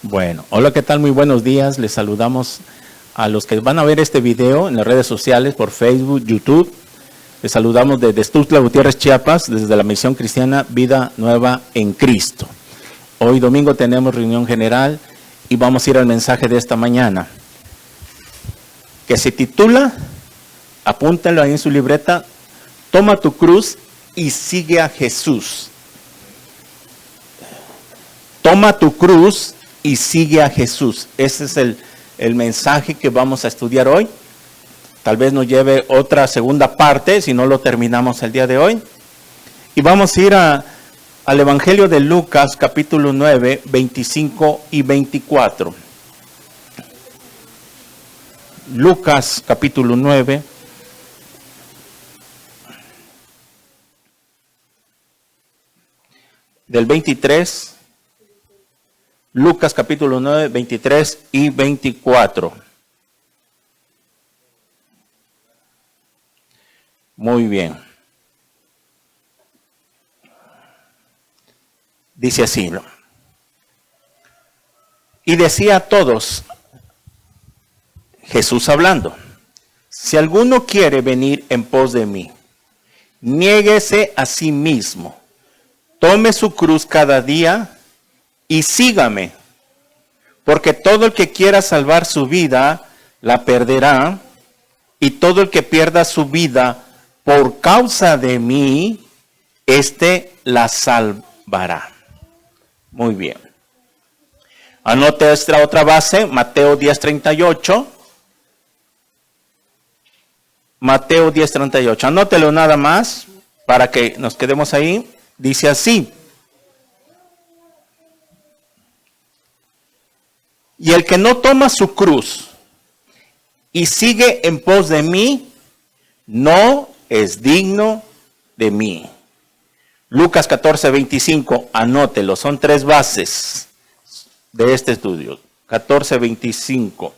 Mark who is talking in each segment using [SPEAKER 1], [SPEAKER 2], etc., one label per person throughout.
[SPEAKER 1] Bueno, hola, ¿qué tal? Muy buenos días. Les saludamos a los que van a ver este video en las redes sociales, por Facebook, YouTube. Les saludamos desde Tuxtla Gutiérrez, Chiapas, desde la Misión Cristiana Vida Nueva en Cristo. Hoy domingo tenemos reunión general y vamos a ir al mensaje de esta mañana, que se titula, apúntenlo ahí en su libreta, Toma tu cruz y sigue a Jesús. Toma tu cruz y sigue a Jesús. Ese es el mensaje que vamos a estudiar hoy. Tal vez nos lleve otra segunda parte, si no lo terminamos el día de hoy. Y vamos a ir al Evangelio de Lucas, capítulo 9, 25 y 24. Lucas, capítulo 9. Del 23. Lucas capítulo 9, 23 y 24. Muy bien. Dice así, ¿no? Y decía a todos, Jesús hablando, si alguno quiere venir en pos de mí, niéguese a sí mismo, tome su cruz cada día y sígame, porque todo el que quiera salvar su vida, la perderá, y todo el que pierda su vida por causa de mí, éste la salvará. Muy bien. Anote esta otra base, Mateo 10:38. Mateo 10:38. Anótelo nada más para que nos quedemos ahí. Dice así. Y el que no toma su cruz y sigue en pos de mí, no es digno de mí. Lucas 14:25, anótelo, son tres bases de este estudio. 14:25.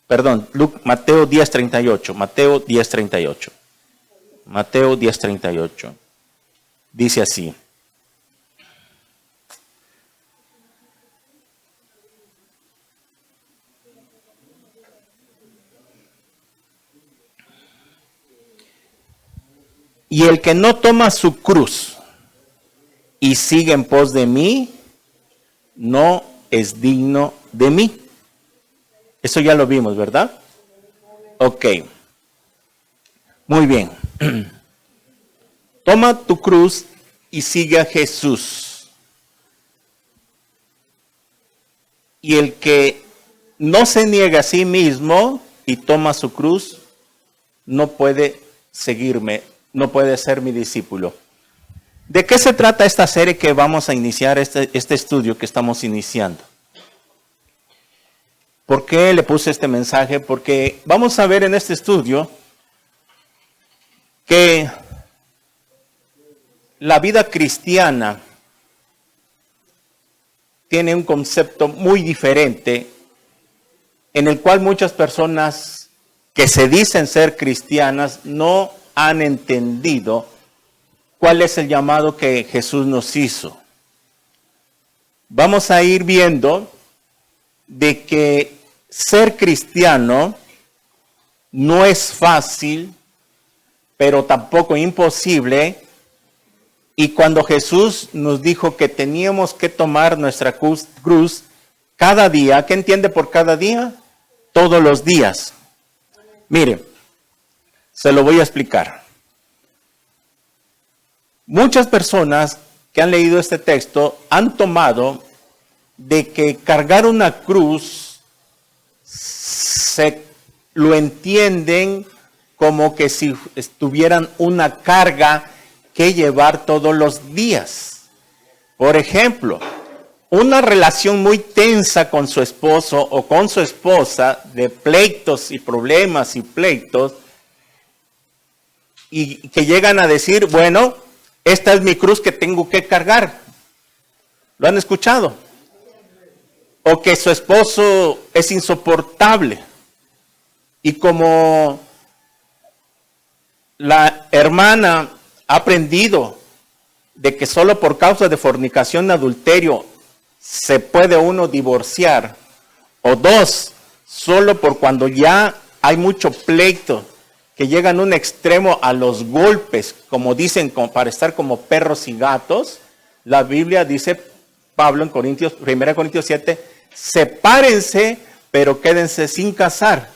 [SPEAKER 1] Perdón, Mateo 10:38. Mateo 10:38. Mateo 10:38. Dice así. Y el que no toma su cruz y sigue en pos de mí, no es digno de mí. Eso ya lo vimos, ¿verdad? Ok. Muy bien. Toma tu cruz y sigue a Jesús. Y el que no se niega a sí mismo y toma su cruz, no puede seguirme. No puede ser mi discípulo. ¿De qué se trata esta serie que vamos a iniciar, este estudio que estamos iniciando? ¿Por qué le puse este mensaje? Porque vamos a ver en este estudio que la vida cristiana tiene un concepto muy diferente en el cual muchas personas que se dicen ser cristianas no han entendido cuál es el llamado que Jesús nos hizo. Vamos a ir viendo de que ser cristiano no es fácil, pero tampoco imposible. Y cuando Jesús nos dijo que teníamos que tomar nuestra cruz cada día, ¿qué entiende por cada día? Todos los días. Mire, se lo voy a explicar. Muchas personas que han leído este texto han tomado de que cargar una cruz lo entienden como que si tuvieran una carga que llevar todos los días. Por ejemplo, una relación muy tensa con su esposo o con su esposa, de pleitos y problemas y pleitos, y que llegan a decir, bueno, esta es mi cruz que tengo que cargar. ¿Lo han escuchado? O que su esposo es insoportable. Y como la hermana ha aprendido de que solo por causa de fornicación, adulterio, se puede uno divorciar. O dos, solo por cuando ya hay mucho pleito, que llegan a un extremo a los golpes, como dicen, para estar como perros y gatos. La Biblia dice, Pablo en 1 Corintios 7, sepárense, pero quédense sin casar.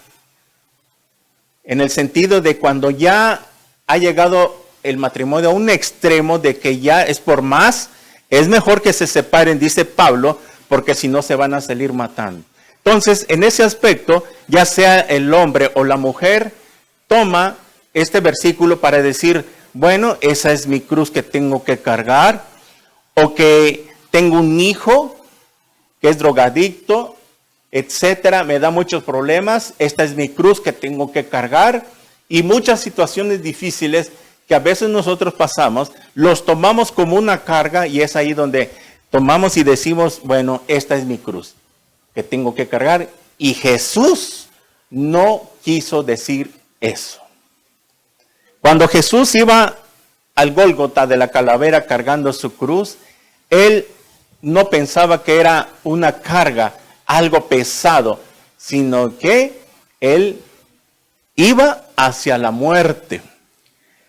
[SPEAKER 1] En el sentido de cuando ya ha llegado el matrimonio a un extremo de que ya es por más, es mejor que se separen, dice Pablo, porque si no se van a salir matando. Entonces, en ese aspecto, ya sea el hombre o la mujer, toma este versículo para decir, bueno, esa es mi cruz que tengo que cargar, o que tengo un hijo que es drogadicto, etcétera, me da muchos problemas, esta es mi cruz que tengo que cargar, y muchas situaciones difíciles que a veces nosotros pasamos, los tomamos como una carga, y es ahí donde tomamos y decimos, bueno, esta es mi cruz que tengo que cargar, y Jesús no quiso decir eso. Cuando Jesús iba al Gólgota de la calavera cargando su cruz, él no pensaba que era una carga, algo pesado, sino que él iba hacia la muerte.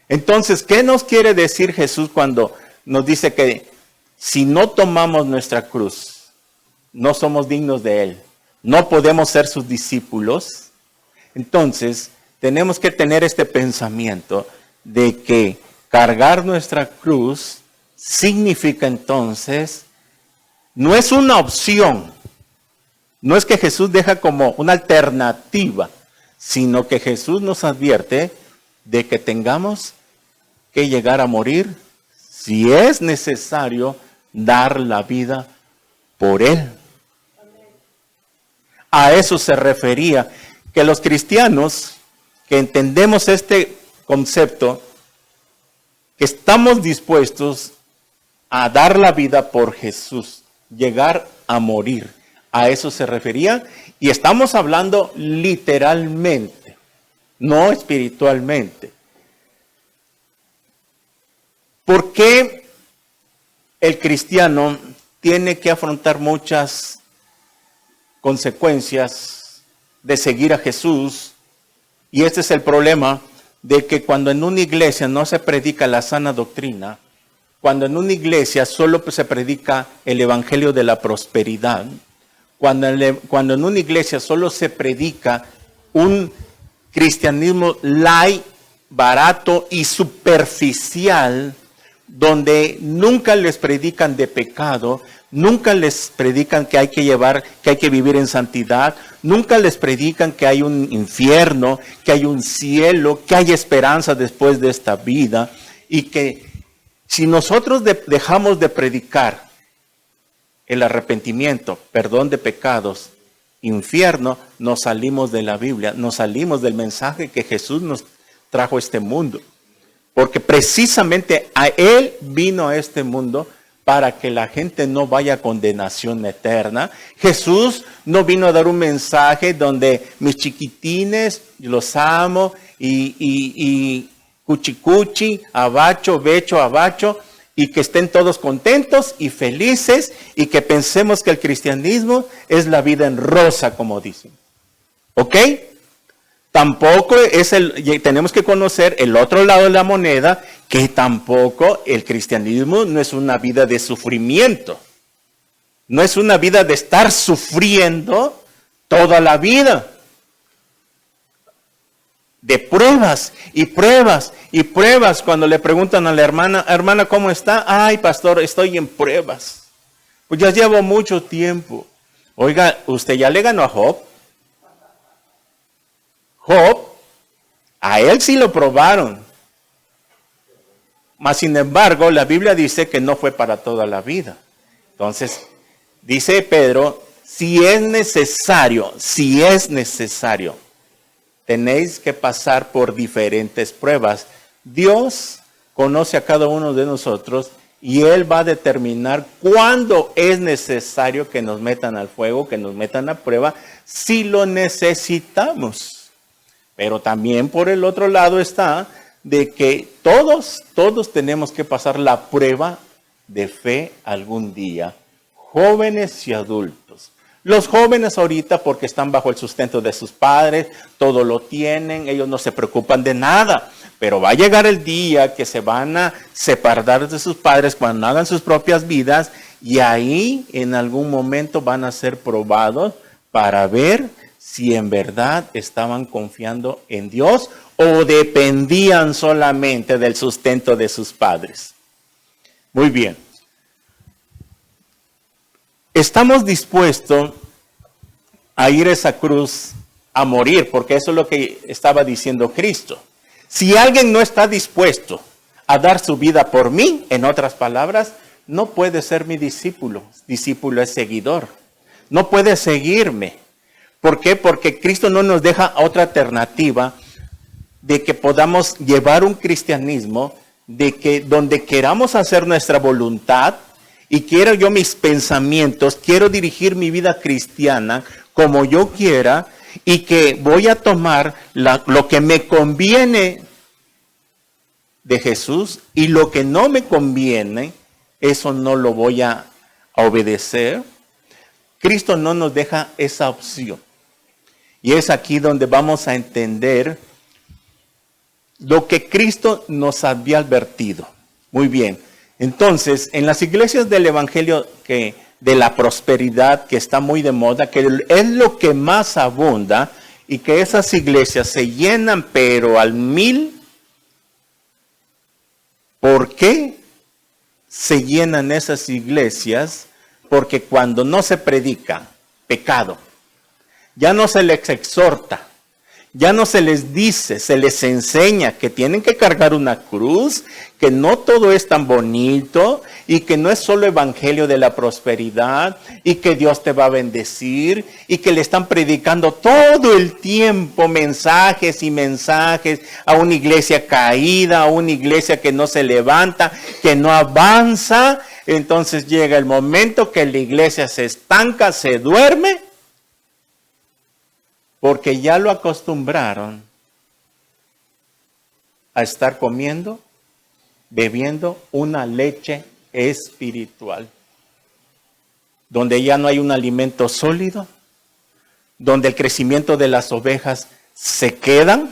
[SPEAKER 1] Entonces, ¿qué nos quiere decir Jesús cuando nos dice que si no tomamos nuestra cruz, no somos dignos de Él, no podemos ser sus discípulos? Entonces, tenemos que tener este pensamiento de que cargar nuestra cruz significa entonces, no es una opción, no es que Jesús deja como una alternativa, sino que Jesús nos advierte de que tengamos que llegar a morir si es necesario dar la vida por Él. A eso se refería, que los cristianos que entendemos este concepto, que estamos dispuestos a dar la vida por Jesús, llegar a morir. A eso se refería, y estamos hablando literalmente, no espiritualmente. ¿Por qué el cristiano tiene que afrontar muchas consecuencias de seguir a Jesús? Y este es el problema, de que cuando en una iglesia no se predica la sana doctrina, cuando en una iglesia solo se predica el evangelio de la prosperidad, cuando en una iglesia solo se predica un cristianismo light, barato y superficial, donde nunca les predican de pecado, nunca les predican que hay que vivir en santidad, nunca les predican que hay un infierno, que hay un cielo, que hay esperanza después de esta vida, y que si nosotros dejamos de predicar el arrepentimiento, perdón de pecados, infierno, nos salimos de la Biblia, nos salimos del mensaje que Jesús nos trajo a este mundo. Porque precisamente a Él vino a este mundo para que la gente no vaya a condenación eterna. Jesús no vino a dar un mensaje donde mis chiquitines, los amo, y cuchi cuchi, abacho, becho, abacho, y que estén todos contentos y felices, y que pensemos que el cristianismo es la vida en rosa, como dicen. ¿Ok? Tampoco tenemos que conocer el otro lado de la moneda, que tampoco el cristianismo no es una vida de sufrimiento. No es una vida de estar sufriendo toda la vida. De pruebas y pruebas y pruebas. Cuando le preguntan a la hermana, ¿cómo está? Ay, pastor, estoy en pruebas. Pues ya llevo mucho tiempo. Oiga, ¿usted ya le ganó a Job? Job, a él sí lo probaron. Mas sin embargo, la Biblia dice que no fue para toda la vida. Entonces, dice Pedro, si es necesario, tenéis que pasar por diferentes pruebas. Dios conoce a cada uno de nosotros y Él va a determinar cuándo es necesario que nos metan al fuego, que nos metan a prueba, si lo necesitamos. Pero también por el otro lado está de que todos tenemos que pasar la prueba de fe algún día, jóvenes y adultos. Los jóvenes ahorita porque están bajo el sustento de sus padres, todo lo tienen, ellos no se preocupan de nada, pero va a llegar el día que se van a separar de sus padres cuando hagan sus propias vidas y ahí en algún momento van a ser probados para ver si en verdad estaban confiando en Dios o dependían solamente del sustento de sus padres. Muy bien. Estamos dispuestos a ir a esa cruz a morir, porque eso es lo que estaba diciendo Cristo. Si alguien no está dispuesto a dar su vida por mí, en otras palabras, no puede ser mi discípulo. Discípulo es seguidor. No puede seguirme. ¿Por qué? Porque Cristo no nos deja otra alternativa de que podamos llevar un cristianismo de que donde queramos hacer nuestra voluntad y quiero yo mis pensamientos, quiero dirigir mi vida cristiana como yo quiera y que voy a tomar lo que me conviene de Jesús y lo que no me conviene, eso no lo voy a obedecer. Cristo no nos deja esa opción. Y es aquí donde vamos a entender lo que Cristo nos había advertido. Muy bien. Entonces, en las iglesias del Evangelio de la prosperidad, que está muy de moda, que es lo que más abunda, y que esas iglesias se llenan, pero al 1000. ¿Por qué se llenan esas iglesias? Porque cuando no se predica pecado, ya no se les exhorta, ya no se les dice, se les enseña que tienen que cargar una cruz, que no todo es tan bonito y que no es solo evangelio de la prosperidad y que Dios te va a bendecir y que le están predicando todo el tiempo mensajes y mensajes a una iglesia caída, a una iglesia que no se levanta, que no avanza. Entonces llega el momento que la iglesia se estanca, se duerme, porque ya lo acostumbraron a estar comiendo, bebiendo una leche espiritual, donde ya no hay un alimento sólido, donde el crecimiento de las ovejas se quedan,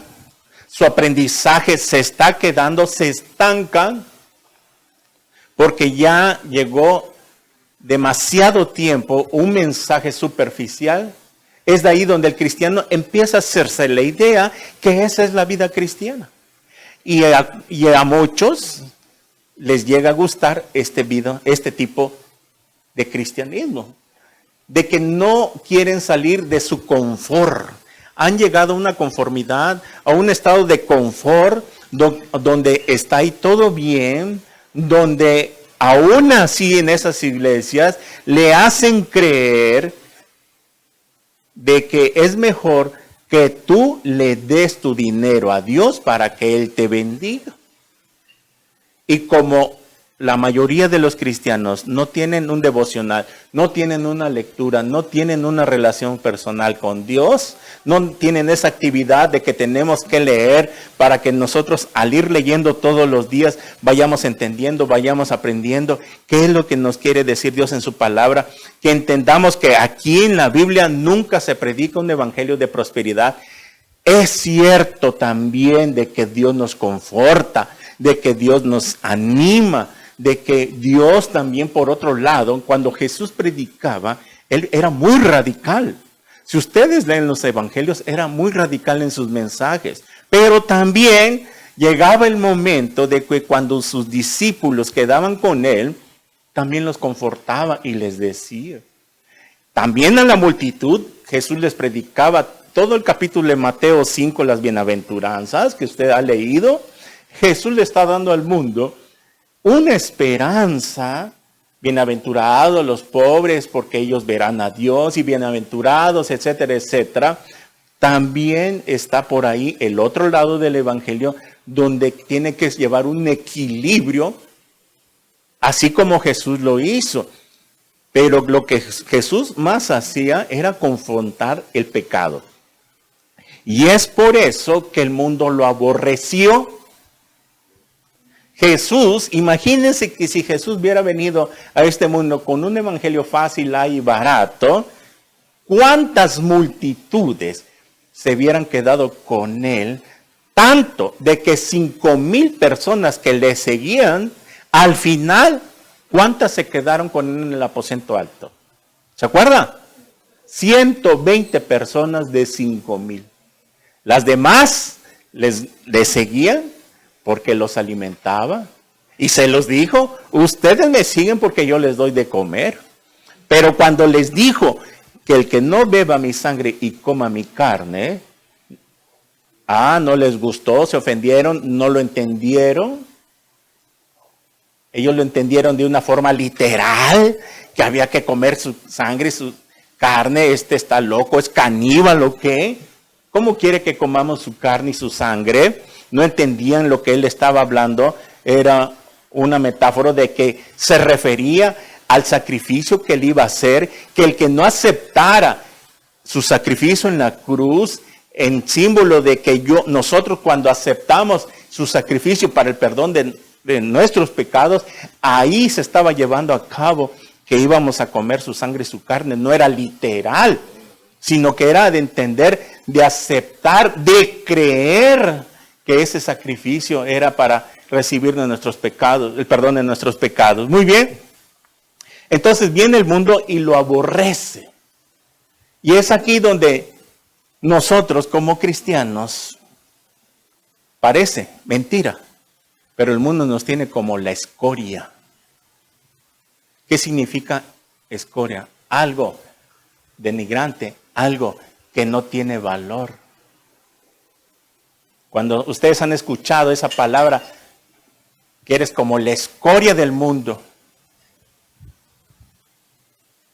[SPEAKER 1] su aprendizaje se está quedando, se estancan, porque ya llegó demasiado tiempo un mensaje superficial. Es de ahí donde el cristiano empieza a hacerse la idea que esa es la vida cristiana. Y a muchos les llega a gustar este tipo de cristianismo. De que no quieren salir de su confort. Han llegado a una conformidad, a un estado de confort donde está ahí todo bien, donde aún así en esas iglesias le hacen creer de que es mejor que tú le des tu dinero a Dios para que Él te bendiga. Y como la mayoría de los cristianos no tienen un devocional, no tienen una lectura, no tienen una relación personal con Dios, no tienen esa actividad de que tenemos que leer para que nosotros al ir leyendo todos los días vayamos entendiendo, vayamos aprendiendo qué es lo que nos quiere decir Dios en su palabra, que entendamos que aquí en la Biblia nunca se predica un evangelio de prosperidad. Es cierto también de que Dios nos conforta, de que Dios nos anima, de que Dios también, por otro lado, cuando Jesús predicaba, Él era muy radical. Si ustedes leen los evangelios, era muy radical en sus mensajes. Pero también llegaba el momento de que cuando sus discípulos quedaban con Él, también los confortaba y les decía. También a la multitud, Jesús les predicaba todo el capítulo de Mateo 5, las bienaventuranzas que usted ha leído. Jesús le está dando al mundo una esperanza. Bienaventurados los pobres porque ellos verán a Dios, y bienaventurados, etcétera, etcétera. También está por ahí el otro lado del evangelio donde tiene que llevar un equilibrio, así como Jesús lo hizo. Pero lo que Jesús más hacía era confrontar el pecado. Y es por eso que el mundo lo aborreció. Jesús, imagínense que si Jesús hubiera venido a este mundo con un evangelio fácil y barato, ¿cuántas multitudes se hubieran quedado con él? Tanto de que 5,000 personas que le seguían, al final, ¿cuántas se quedaron con él en el aposento alto? ¿Se acuerda? 120 personas de 5,000. Las demás les seguían porque los alimentaba. Y se los dijo, ustedes me siguen porque yo les doy de comer. Pero cuando les dijo que el que no beba mi sangre y coma mi carne, no les gustó, se ofendieron, no lo entendieron. Ellos lo entendieron de una forma literal, que había que comer su sangre y su carne. Este está loco, es caníbal o qué. ¿Cómo quiere que comamos su carne y su sangre? No entendían lo que él estaba hablando. Era una metáfora de que se refería al sacrificio que él iba a hacer, que el que no aceptara su sacrificio en la cruz, en símbolo de que nosotros cuando aceptamos su sacrificio para el perdón de nuestros pecados, ahí se estaba llevando a cabo que íbamos a comer su sangre y su carne. No era literal, sino que era de entender, de aceptar, de creer que ese sacrificio era para recibir de nuestros pecados, el perdón de nuestros pecados. Muy bien. Entonces viene el mundo y lo aborrece. Y es aquí donde nosotros como cristianos, parece mentira, pero el mundo nos tiene como la escoria. ¿Qué significa escoria? Algo denigrante, algo que no tiene valor. Cuando ustedes han escuchado esa palabra, que eres como la escoria del mundo,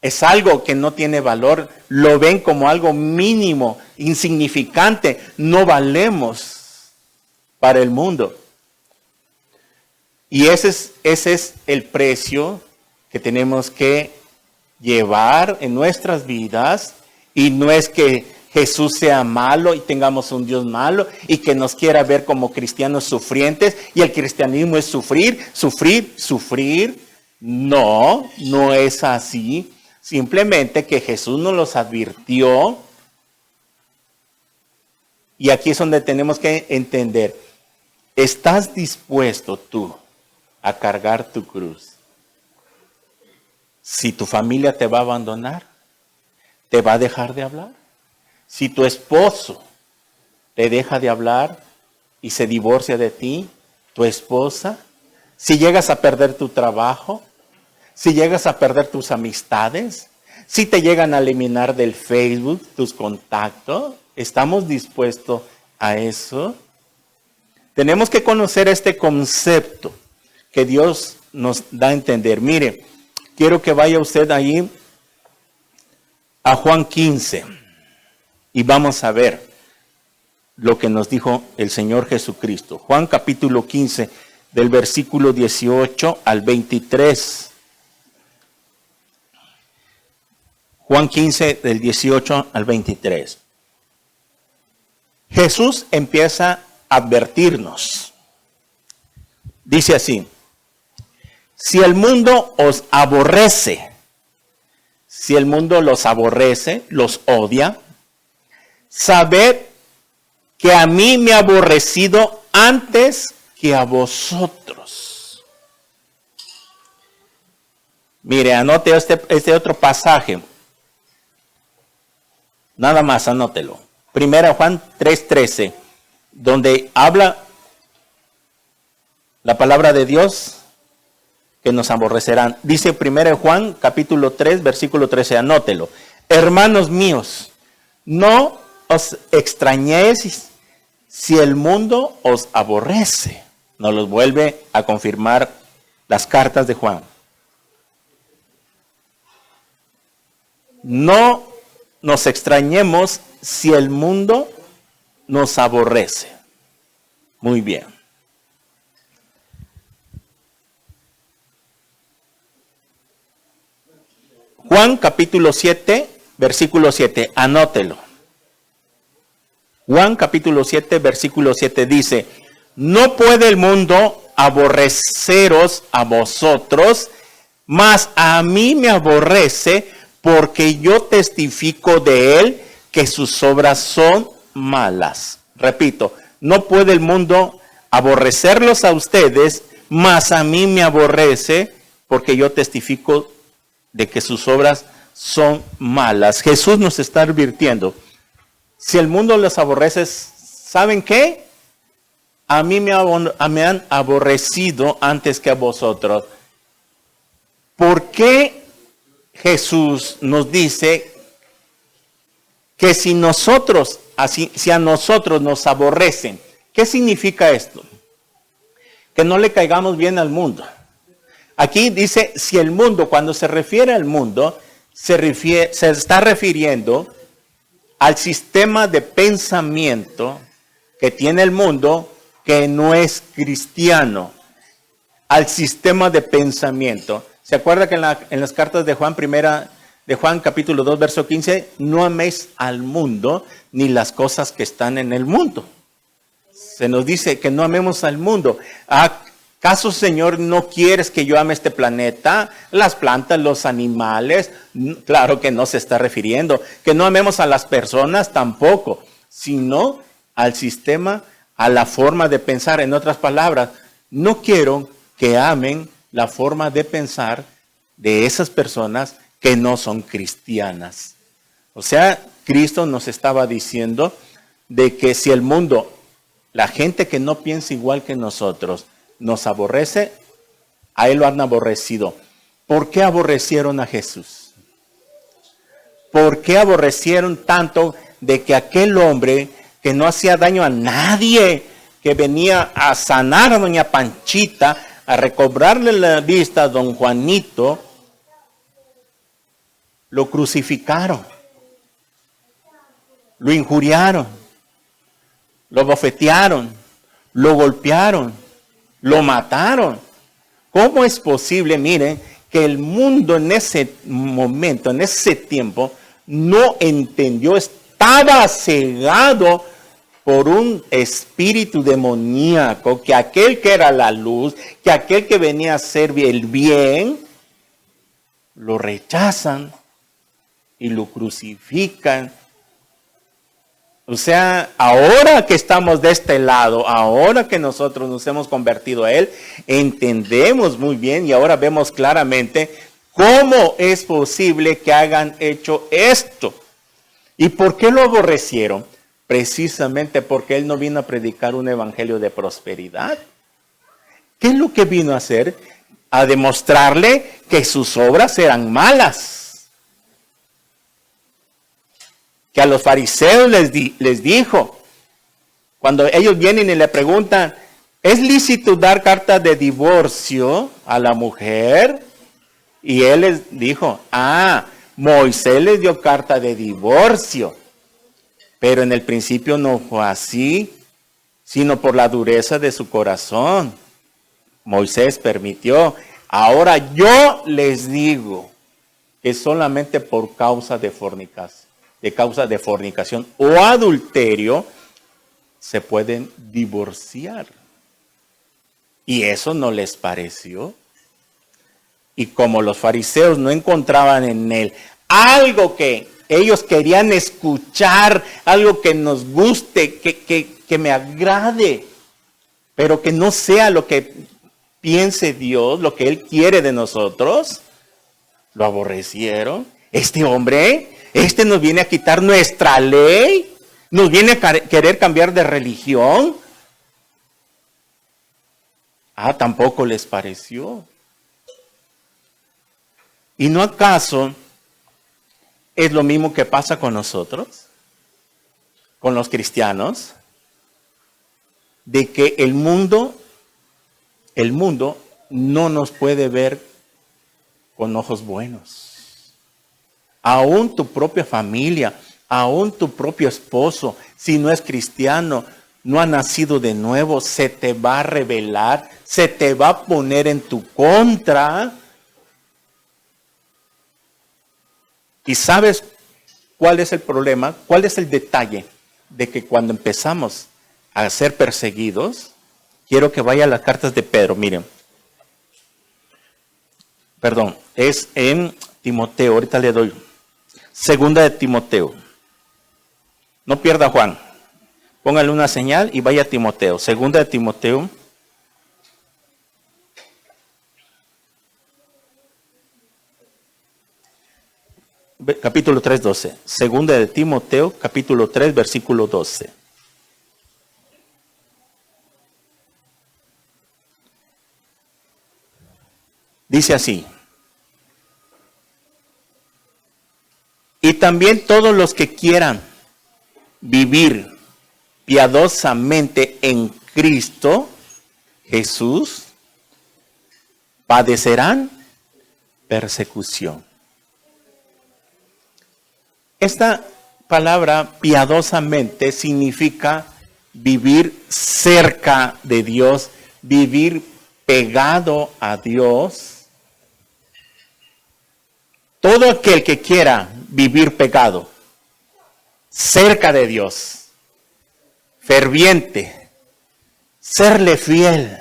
[SPEAKER 1] es algo que no tiene valor, lo ven como algo mínimo, insignificante, no valemos para el mundo. Y ese es el precio que tenemos que llevar en nuestras vidas, y no es que Jesús sea malo y tengamos un Dios malo y que nos quiera ver como cristianos sufrientes, y el cristianismo es sufrir, sufrir, sufrir. No, no es así. Simplemente que Jesús nos los advirtió, y aquí es donde tenemos que entender, ¿estás dispuesto tú a cargar tu cruz? Si tu familia te va a abandonar, te va a dejar de hablar. Si tu esposo te deja de hablar y se divorcia de ti, tu esposa, si llegas a perder tu trabajo, si llegas a perder tus amistades, si te llegan a eliminar del Facebook tus contactos, ¿estamos dispuestos a eso? Tenemos que conocer este concepto que Dios nos da a entender. Mire, quiero que vaya usted ahí a Juan 15 y vamos a ver lo que nos dijo el Señor Jesucristo. Juan capítulo 15, del versículo 18 al 23. Juan 15, del 18 al 23. Jesús empieza a advertirnos. Dice así: si el mundo os aborrece, si el mundo los aborrece, los odia, sabed que a mí me ha aborrecido antes que a vosotros. Mire, anote este otro pasaje. Nada más, anótelo. Primera Juan 3:13, donde habla la palabra de Dios, que nos aborrecerán. Dice 1 Juan capítulo 3, versículo 13, anótelo. Hermanos míos, no os extrañéis si el mundo os aborrece. Nos los vuelve a confirmar las cartas de Juan. No nos extrañemos si el mundo nos aborrece. Muy bien. Juan capítulo 7, versículo 7, anótelo. Juan capítulo 7, versículo 7 dice: no puede el mundo aborreceros a vosotros, mas a mí me aborrece, porque yo testifico de él que sus obras son malas. Repito, no puede el mundo aborrecerlos a ustedes, mas a mí me aborrece, porque yo testifico de que sus obras son malas. Jesús nos está advirtiendo, si el mundo los aborrece, ¿saben qué? A mí me han aborrecido antes que a vosotros. ¿Por qué Jesús nos dice que si a nosotros nos aborrecen? ¿Qué significa esto? Que no le caigamos bien al mundo. Aquí dice, si el mundo, cuando se refiere al mundo, se está refiriendo al sistema de pensamiento que tiene el mundo, que no es cristiano, al sistema de pensamiento. ¿Se acuerda que en las cartas de Juan capítulo 2, verso 15, no améis al mundo ni las cosas que están en el mundo? Se nos dice que no amemos al mundo. ¿Acaso, Señor, no quieres que yo ame este planeta, las plantas, los animales? Claro que no se está refiriendo. Que no amemos a las personas tampoco, sino al sistema, a la forma de pensar. En otras palabras, no quiero que amen la forma de pensar de esas personas que no son cristianas. O sea, Cristo nos estaba diciendo de que si el mundo, la gente que no piensa igual que nosotros, nos aborrece, a él lo han aborrecido. ¿Por qué aborrecieron a Jesús? ¿Por qué aborrecieron tanto de que aquel hombre que no hacía daño a nadie, que venía a sanar a doña Panchita, a recobrarle la vista a don Juanito, lo crucificaron, lo injuriaron, lo bofetearon, lo golpearon, lo mataron? ¿Cómo es posible, miren, que el mundo en ese momento, en ese tiempo, no entendió, estaba cegado por un espíritu demoníaco, que aquel que era la luz, que aquel que venía a hacer el bien, lo rechazan y lo crucifican? O sea, ahora que estamos de este lado, ahora que nosotros nos hemos convertido a Él, entendemos muy bien y ahora vemos claramente cómo es posible que hayan hecho esto. ¿Y por qué lo aborrecieron? Precisamente porque Él no vino a predicar un evangelio de prosperidad. ¿Qué es lo que vino a hacer? A demostrarle que sus obras eran malas. Que a los fariseos les dijo, cuando ellos vienen y le preguntan, ¿es lícito dar carta de divorcio a la mujer? Y él les dijo, Moisés les dio carta de divorcio, pero en el principio no fue así, sino por la dureza de su corazón. Moisés permitió. Ahora yo les digo que solamente por causa de fornicación o adulterio se pueden divorciar. Y eso no les pareció. Y como los fariseos no encontraban en él algo que ellos querían escuchar, algo que nos guste, que me agrade, pero que no sea lo que piense Dios, lo que Él quiere de nosotros, lo aborrecieron. Este hombre, nos viene a quitar nuestra ley, nos viene a querer cambiar de religión. Tampoco les pareció. ¿Y no acaso es lo mismo que pasa con nosotros, con los cristianos? De que el mundo no nos puede ver con ojos buenos. Aún tu propia familia, aún tu propio esposo, si no es cristiano, no ha nacido de nuevo, se te va a rebelar, se te va a poner en tu contra. ¿Y sabes cuál es el problema? ¿Cuál es el detalle? De que cuando empezamos a ser perseguidos, quiero que vaya a las cartas de Pedro, miren. Perdón, es en Timoteo, ahorita le doy. Segunda de Timoteo. No pierda Juan. Póngale una señal y vaya a Timoteo. Segunda de Timoteo. Capítulo 3, 12. Segunda de Timoteo, capítulo 3, versículo 12. Dice así. Y también todos los que quieran vivir piadosamente en Cristo Jesús padecerán persecución. Esta palabra piadosamente significa vivir cerca de Dios, vivir pegado a Dios. Todo aquel que quiera vivir pegado, cerca de Dios, ferviente, serle fiel.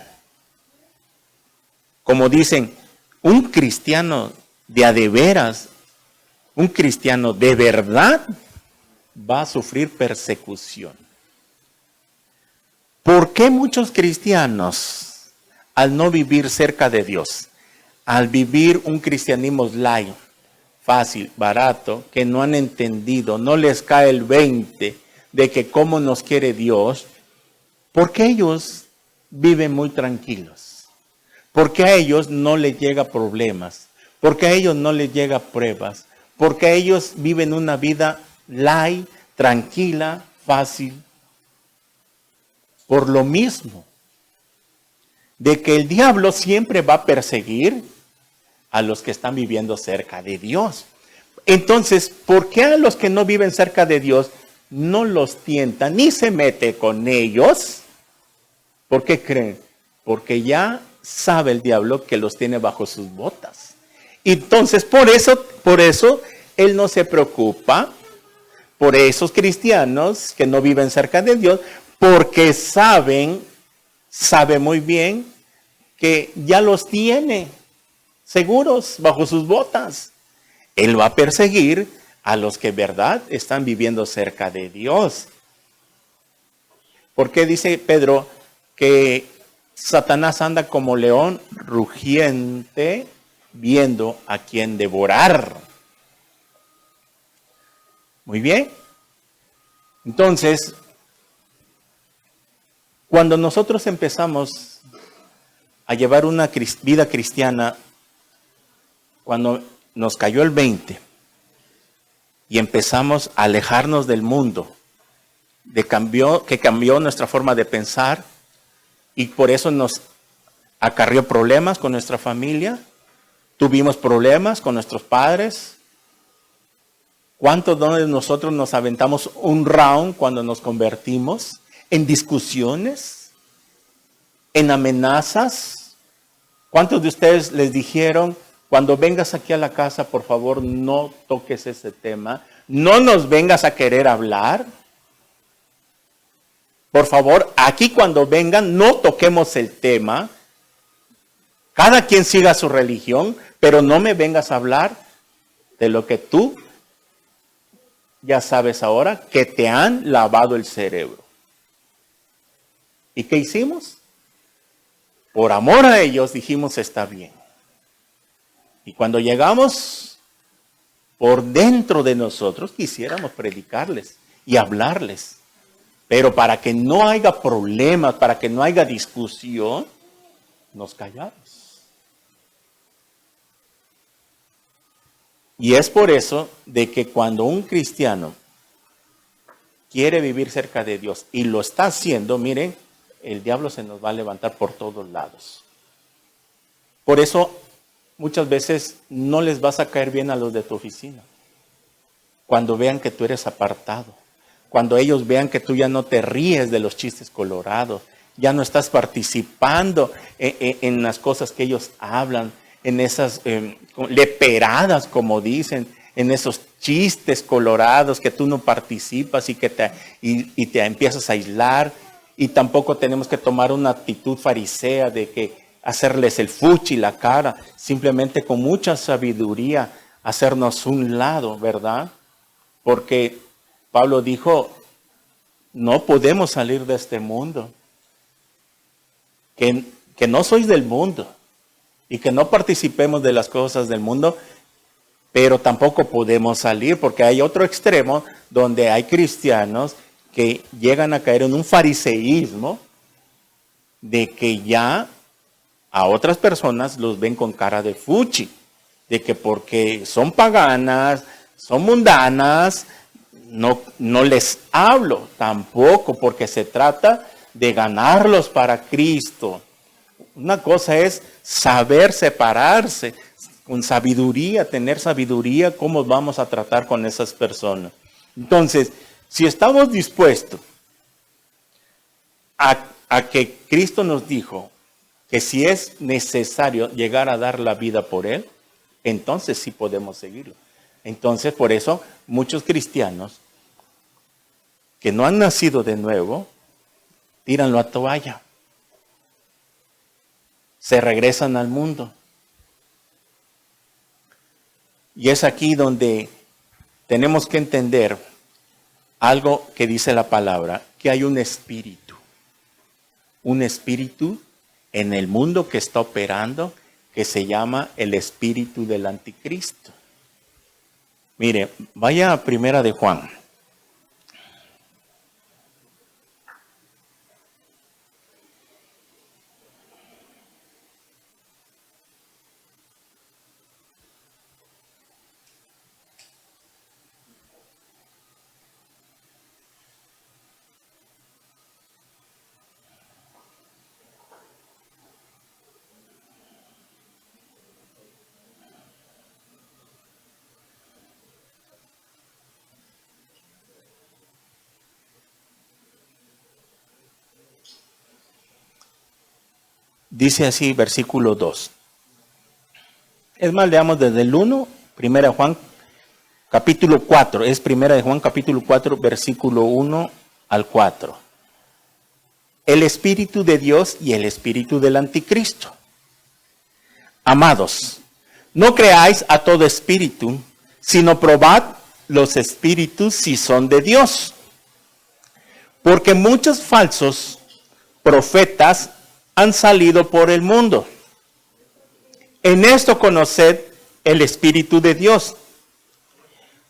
[SPEAKER 1] Como dicen, un cristiano de a de veras, un cristiano de verdad va a sufrir persecución. ¿Por qué muchos cristianos, al no vivir cerca de Dios, al vivir un cristianismo light, fácil, barato, que no han entendido, no les cae el 20 de que cómo nos quiere Dios? Porque ellos viven muy tranquilos, porque a ellos no les llega problemas, porque a ellos no les llega pruebas, porque ellos viven una vida light, tranquila, fácil. Por lo mismo, de que el diablo siempre va a perseguir a los que están viviendo cerca de Dios. Entonces, ¿por qué a los que no viven cerca de Dios no los tienta ni se mete con ellos? ¿Por qué creen? Porque ya sabe el diablo que los tiene bajo sus botas. Entonces, por eso, él no se preocupa por esos cristianos que no viven cerca de Dios, porque sabe muy bien que ya los tiene seguros bajo sus botas. Él va a perseguir a los que en verdad están viviendo cerca de Dios. ¿Por qué dice Pedro que Satanás anda como león rugiente viendo a quien devorar? Muy bien. Entonces, cuando nosotros empezamos a llevar una vida cristiana, cuando nos cayó el 20 y empezamos a alejarnos del mundo, que cambió nuestra forma de pensar, y por eso nos acarrió problemas con nuestra familia, tuvimos problemas con nuestros padres. ¿Cuántos de nosotros nos aventamos un round cuando nos convertimos? En discusiones, en amenazas. ¿Cuántos de ustedes les dijeron: cuando vengas aquí a la casa, por favor, no toques ese tema, no nos vengas a querer hablar? Por favor, aquí cuando vengan, no toquemos el tema. Cada quien siga su religión, pero no me vengas a hablar de lo que tú ya sabes ahora, que te han lavado el cerebro. ¿Y qué hicimos? Por amor a ellos dijimos: está bien. Y cuando llegamos, por dentro de nosotros quisiéramos predicarles y hablarles. Pero para que no haya problemas, para que no haya discusión, nos callamos. Y es por eso de que cuando un cristiano quiere vivir cerca de Dios y lo está haciendo, miren, el diablo se nos va a levantar por todos lados. Por eso muchas veces no les vas a caer bien a los de tu oficina. Cuando vean que tú eres apartado, cuando ellos vean que tú ya no te ríes de los chistes colorados, ya no estás participando en las cosas que ellos hablan, en esas leperadas, como dicen, en esos chistes colorados que tú no participas y te empiezas a aislar Y tampoco tenemos que tomar una actitud farisea de que hacerles el fuchi la cara, simplemente con mucha sabiduría hacernos un lado, ¿verdad? Porque Pablo dijo, no podemos salir de este mundo, que no sois del mundo y que no participemos de las cosas del mundo, pero tampoco podemos salir porque hay otro extremo donde hay cristianos que llegan a caer en un fariseísmo de que ya a otras personas los ven con cara de fuchi, de que porque son paganas, son mundanas, no les hablo tampoco, porque se trata de ganarlos para Cristo. Una cosa es saber separarse, con sabiduría, tener sabiduría, cómo vamos a tratar con esas personas. Entonces, si estamos dispuestos a que Cristo nos dijo que si es necesario llegar a dar la vida por Él, entonces sí podemos seguirlo. Entonces, por eso, muchos cristianos que no han nacido de nuevo, tiran la toalla. Se regresan al mundo. Y es aquí donde tenemos que entender algo que dice la palabra, que hay un espíritu en el mundo que está operando, que se llama el espíritu del anticristo. Mire, vaya a Primera de Juan. Dice así, versículo 2. Es más, leamos desde el 1, Primera de Juan, capítulo 4. Es Primera de Juan, capítulo 4, versículo 1 al 4. El Espíritu de Dios y el Espíritu del Anticristo. Amados, no creáis a todo espíritu, sino probad los espíritus si son de Dios. Porque muchos falsos profetas han salido por el mundo. En esto conoced el Espíritu de Dios.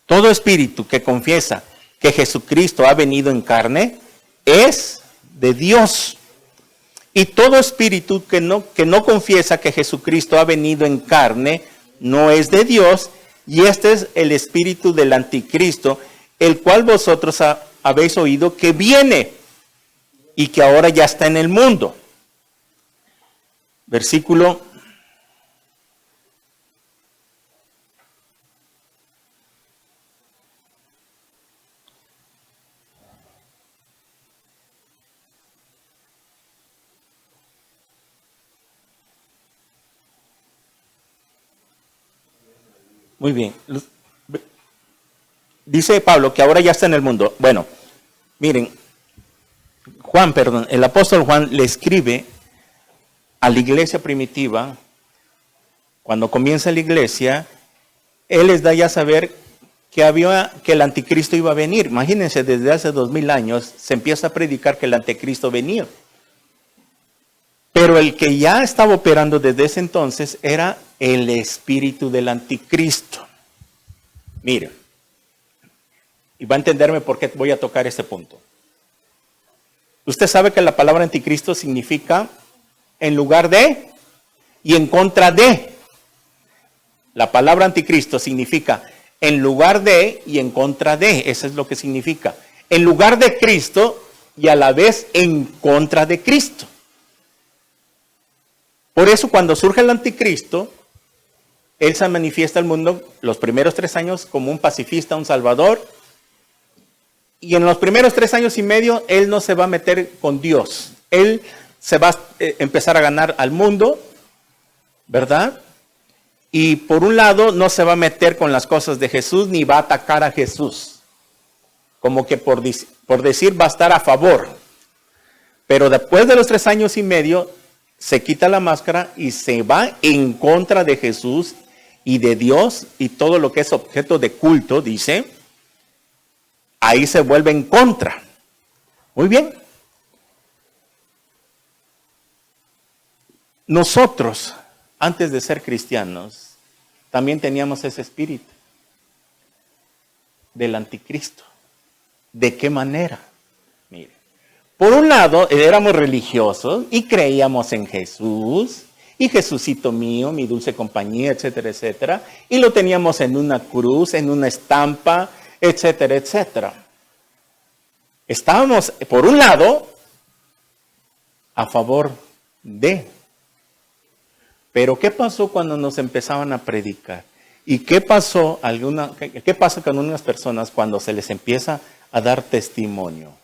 [SPEAKER 1] Todo espíritu que confiesa que Jesucristo ha venido en carne es de Dios. Y todo espíritu que no confiesa que Jesucristo ha venido en carne no es de Dios. Y este es el espíritu del anticristo, el cual vosotros habéis oído que viene y que ahora ya está en el mundo. Versículo muy bien. Dice Pablo que ahora ya está en el mundo. Bueno, miren, el apóstol Juan le escribe a la iglesia primitiva. Cuando comienza la iglesia, él les da ya a saber que el anticristo iba a venir. Imagínense, desde hace 2000 años se empieza a predicar que el anticristo venía. Pero el que ya estaba operando desde ese entonces era el espíritu del anticristo. Miren, y va a entenderme por qué voy a tocar este punto. Usted sabe que la palabra anticristo significa en lugar de y en contra de. La palabra anticristo significa en lugar de y en contra de. Eso es lo que significa. En lugar de Cristo y a la vez en contra de Cristo. Por eso cuando surge el anticristo, él se manifiesta al mundo los primeros 3 años como un pacifista, un salvador. Y en los primeros 3 años y medio, él no se va a meter con Dios. Él se va a empezar a ganar al mundo, ¿verdad? Y por un lado, no se va a meter con las cosas de Jesús, ni va a atacar a Jesús. Como que por decir va a estar a favor. Pero después de los 3 años y medio, se quita la máscara y se va en contra de Jesús y de Dios y todo lo que es objeto de culto, dice. Ahí se vuelve en contra. Muy bien. Nosotros, antes de ser cristianos, también teníamos ese espíritu del anticristo. ¿De qué manera? Mire, por un lado, éramos religiosos y creíamos en Jesús, y Jesucito mío, mi dulce compañía, etcétera, etcétera, y lo teníamos en una cruz, en una estampa, etcétera, etcétera. Estábamos, por un lado, a favor de. Pero ¿qué pasó cuando nos empezaban a predicar? ¿Y qué pasa con unas personas cuando se les empieza a dar testimonio?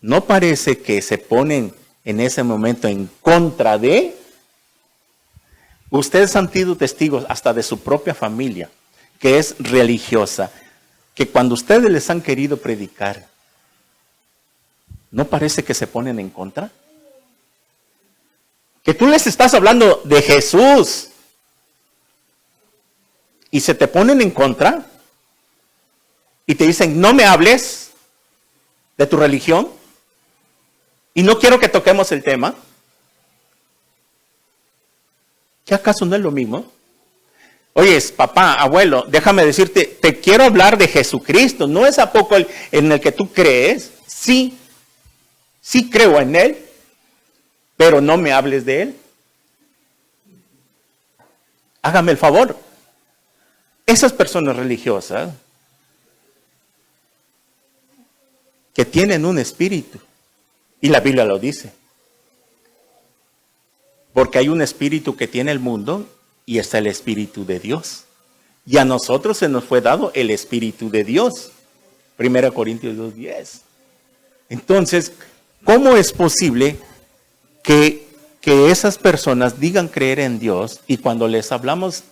[SPEAKER 1] ¿No parece que se ponen en ese momento en contra de? Ustedes han sido testigos hasta de su propia familia, que es religiosa, que cuando ustedes les han querido predicar, ¿no parece que se ponen en contra? Que tú les estás hablando de Jesús y se te ponen en contra y te dicen, no me hables de tu religión y no quiero que toquemos el tema. ¿Qué acaso no es lo mismo? Oye, papá, abuelo, déjame decirte, te quiero hablar de Jesucristo. ¿No es a poco en el que tú crees? Sí creo en Él, pero no me hables de Él. Hágame el favor. Esas personas religiosas que tienen un espíritu, y la Biblia lo dice, porque hay un espíritu que tiene el mundo y está el espíritu de Dios. Y a nosotros se nos fue dado el espíritu de Dios. 1 Corintios 2:10. Entonces, ¿cómo es posible que esas personas digan creer en Dios y cuando les hablamos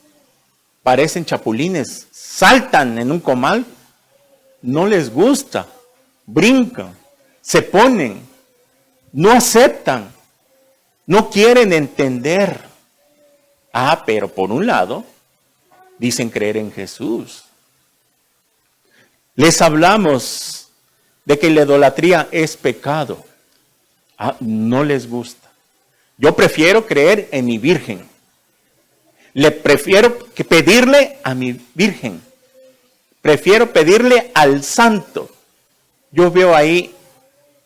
[SPEAKER 1] parecen chapulines, saltan en un comal, no les gusta, brincan, se ponen, no aceptan, no quieren entender? Pero por un lado, dicen creer en Jesús. Les hablamos de que la idolatría es pecado. No les gusta. Yo prefiero creer en mi Virgen. Le prefiero que pedirle a mi Virgen. Prefiero pedirle al Santo. Yo veo ahí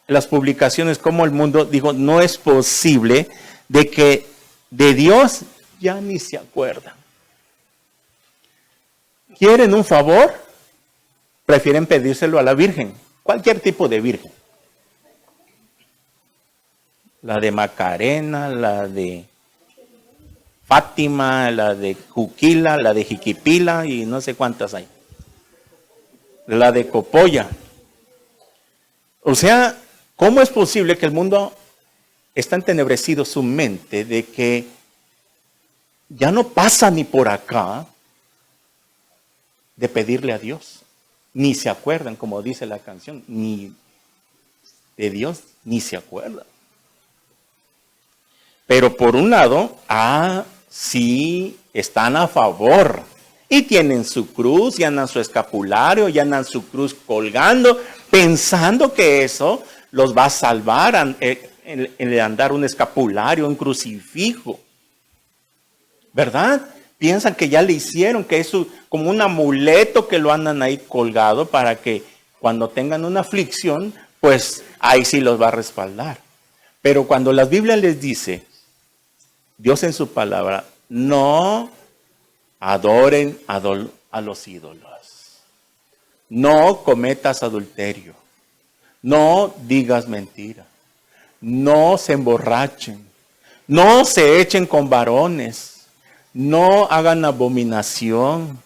[SPEAKER 1] las publicaciones como el mundo, digo, no es posible de que de Dios ya ni se acuerdan. ¿Quieren un favor? Prefieren pedírselo a la Virgen. Cualquier tipo de Virgen. La de Macarena, la de Fátima, la de Juquila, la de Jiquipila y no sé cuántas hay. La de Copolla. O sea, ¿cómo es posible que el mundo está entenebrecido su mente de que ya no pasa ni por acá de pedirle a Dios? Ni se acuerdan, como dice la canción, ni de Dios ni se acuerdan. Pero por un lado, sí están a favor. Y tienen su cruz, y andan su escapulario, y andan su cruz colgando, pensando que eso los va a salvar en andar un escapulario, un crucifijo. ¿Verdad? Piensan que ya le hicieron, que es como un amuleto que lo andan ahí colgado para que cuando tengan una aflicción, pues ahí sí los va a respaldar. Pero cuando la Biblia les dice, Dios en su palabra, no adoren a los ídolos, no cometas adulterio, no digas mentira, no se emborrachen, no se echen con varones, no hagan abominación.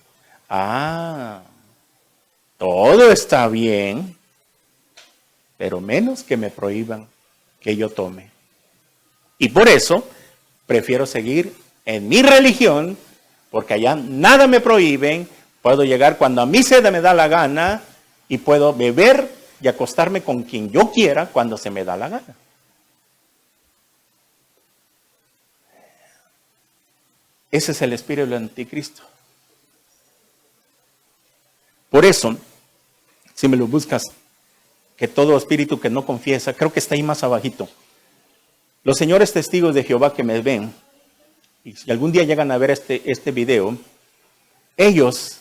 [SPEAKER 1] Todo está bien, pero menos que me prohíban que yo tome. Y por eso prefiero seguir en mi religión, porque allá nada me prohíben, puedo llegar cuando a mí se me da la gana y puedo beber y acostarme con quien yo quiera cuando se me da la gana. Ese es el espíritu del anticristo. Por eso, si me lo buscas, que todo espíritu que no confiesa, creo que está ahí más abajito. Los señores testigos de Jehová que me ven, y si algún día llegan a ver este video, ellos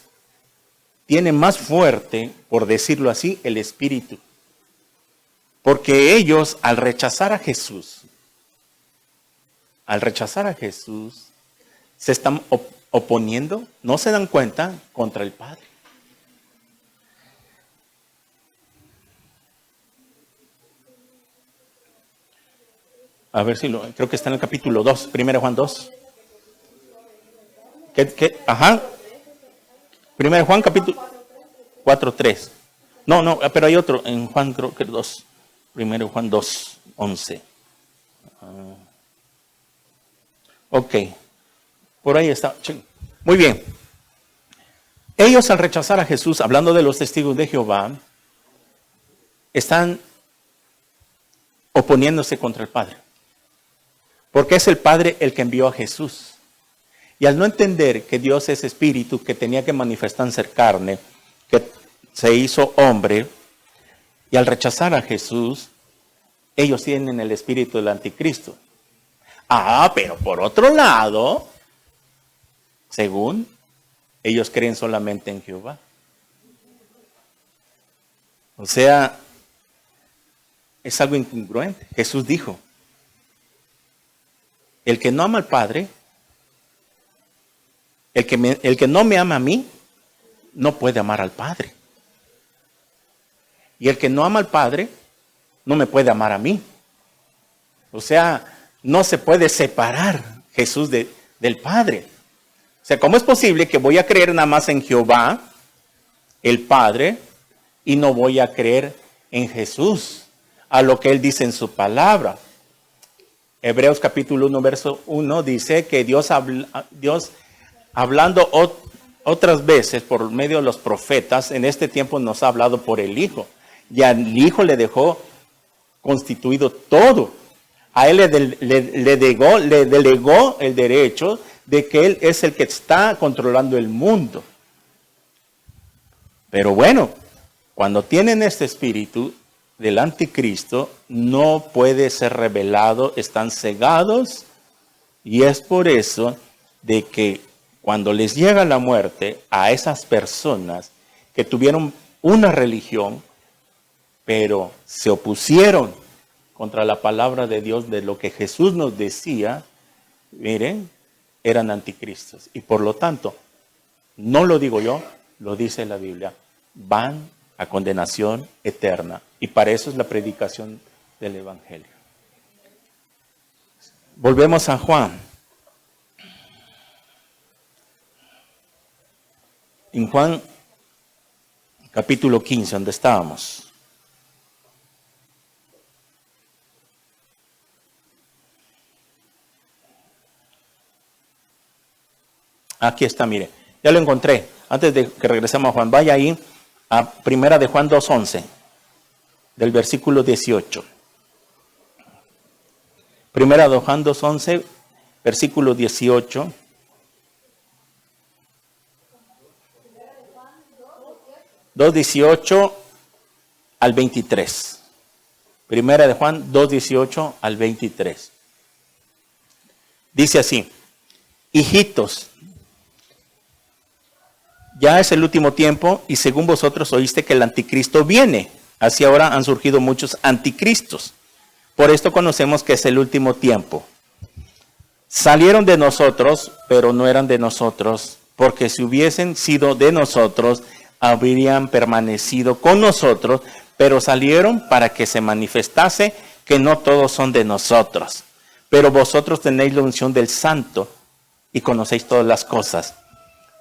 [SPEAKER 1] tienen más fuerte, por decirlo así, el espíritu. Porque ellos, al rechazar a Jesús, se están oponiendo, no se dan cuenta, contra el Padre. A ver si creo que está en el capítulo 2, 1 Juan 2. Ajá. 1 Juan capítulo 4, 3. No, pero hay otro en Juan, creo que 2. 1 Juan 2, 11. Ok. Por ahí está. Muy bien. Ellos al rechazar a Jesús, hablando de los testigos de Jehová, están oponiéndose contra el Padre. Porque es el Padre el que envió a Jesús. Y al no entender que Dios es espíritu, que tenía que manifestarse en carne, que se hizo hombre, y al rechazar a Jesús, ellos tienen el espíritu del anticristo. Pero por otro lado, según ellos creen solamente en Jehová. O sea, es algo incongruente. Jesús dijo, el que no ama al Padre, el que no me ama a mí, no puede amar al Padre. Y el que no ama al Padre, no me puede amar a mí. O sea, no se puede separar Jesús del Padre. O sea, ¿cómo es posible que voy a creer nada más en Jehová, el Padre, y no voy a creer en Jesús, a lo que Él dice en su palabra? Hebreos capítulo 1, verso 1 dice que Dios hablando otras veces por medio de los profetas, en este tiempo nos ha hablado por el Hijo. Y al Hijo le dejó constituido todo. A Él le delegó el derecho de que Él es el que está controlando el mundo. Pero bueno, cuando tienen este espíritu del anticristo, no puede ser revelado, están cegados, y es por eso de que cuando les llega la muerte a esas personas que tuvieron una religión, pero se opusieron contra la palabra de Dios, de lo que Jesús nos decía, miren, eran anticristos. Y por lo tanto, no lo digo yo, lo dice la Biblia, van a condenación eterna. Y para eso es la predicación del Evangelio. Volvemos a Juan. En Juan capítulo 15, donde estábamos. Aquí está, mire. Ya lo encontré. Antes de que regresemos a Juan, vaya ahí a Primera de Juan 2:11, del versículo 18. Primera de Juan 2:11, versículo 18. Dos 18 al 23. Primera de Juan 2:18 al 23. Dice así: hijitos, ya es el último tiempo, y según vosotros oíste que el anticristo viene. Así ahora han surgido muchos anticristos. Por esto conocemos que es el último tiempo. Salieron de nosotros, pero no eran de nosotros, porque si hubiesen sido de nosotros, habrían permanecido con nosotros, pero salieron para que se manifestase que no todos son de nosotros. Pero vosotros tenéis la unción del Santo y conocéis todas las cosas.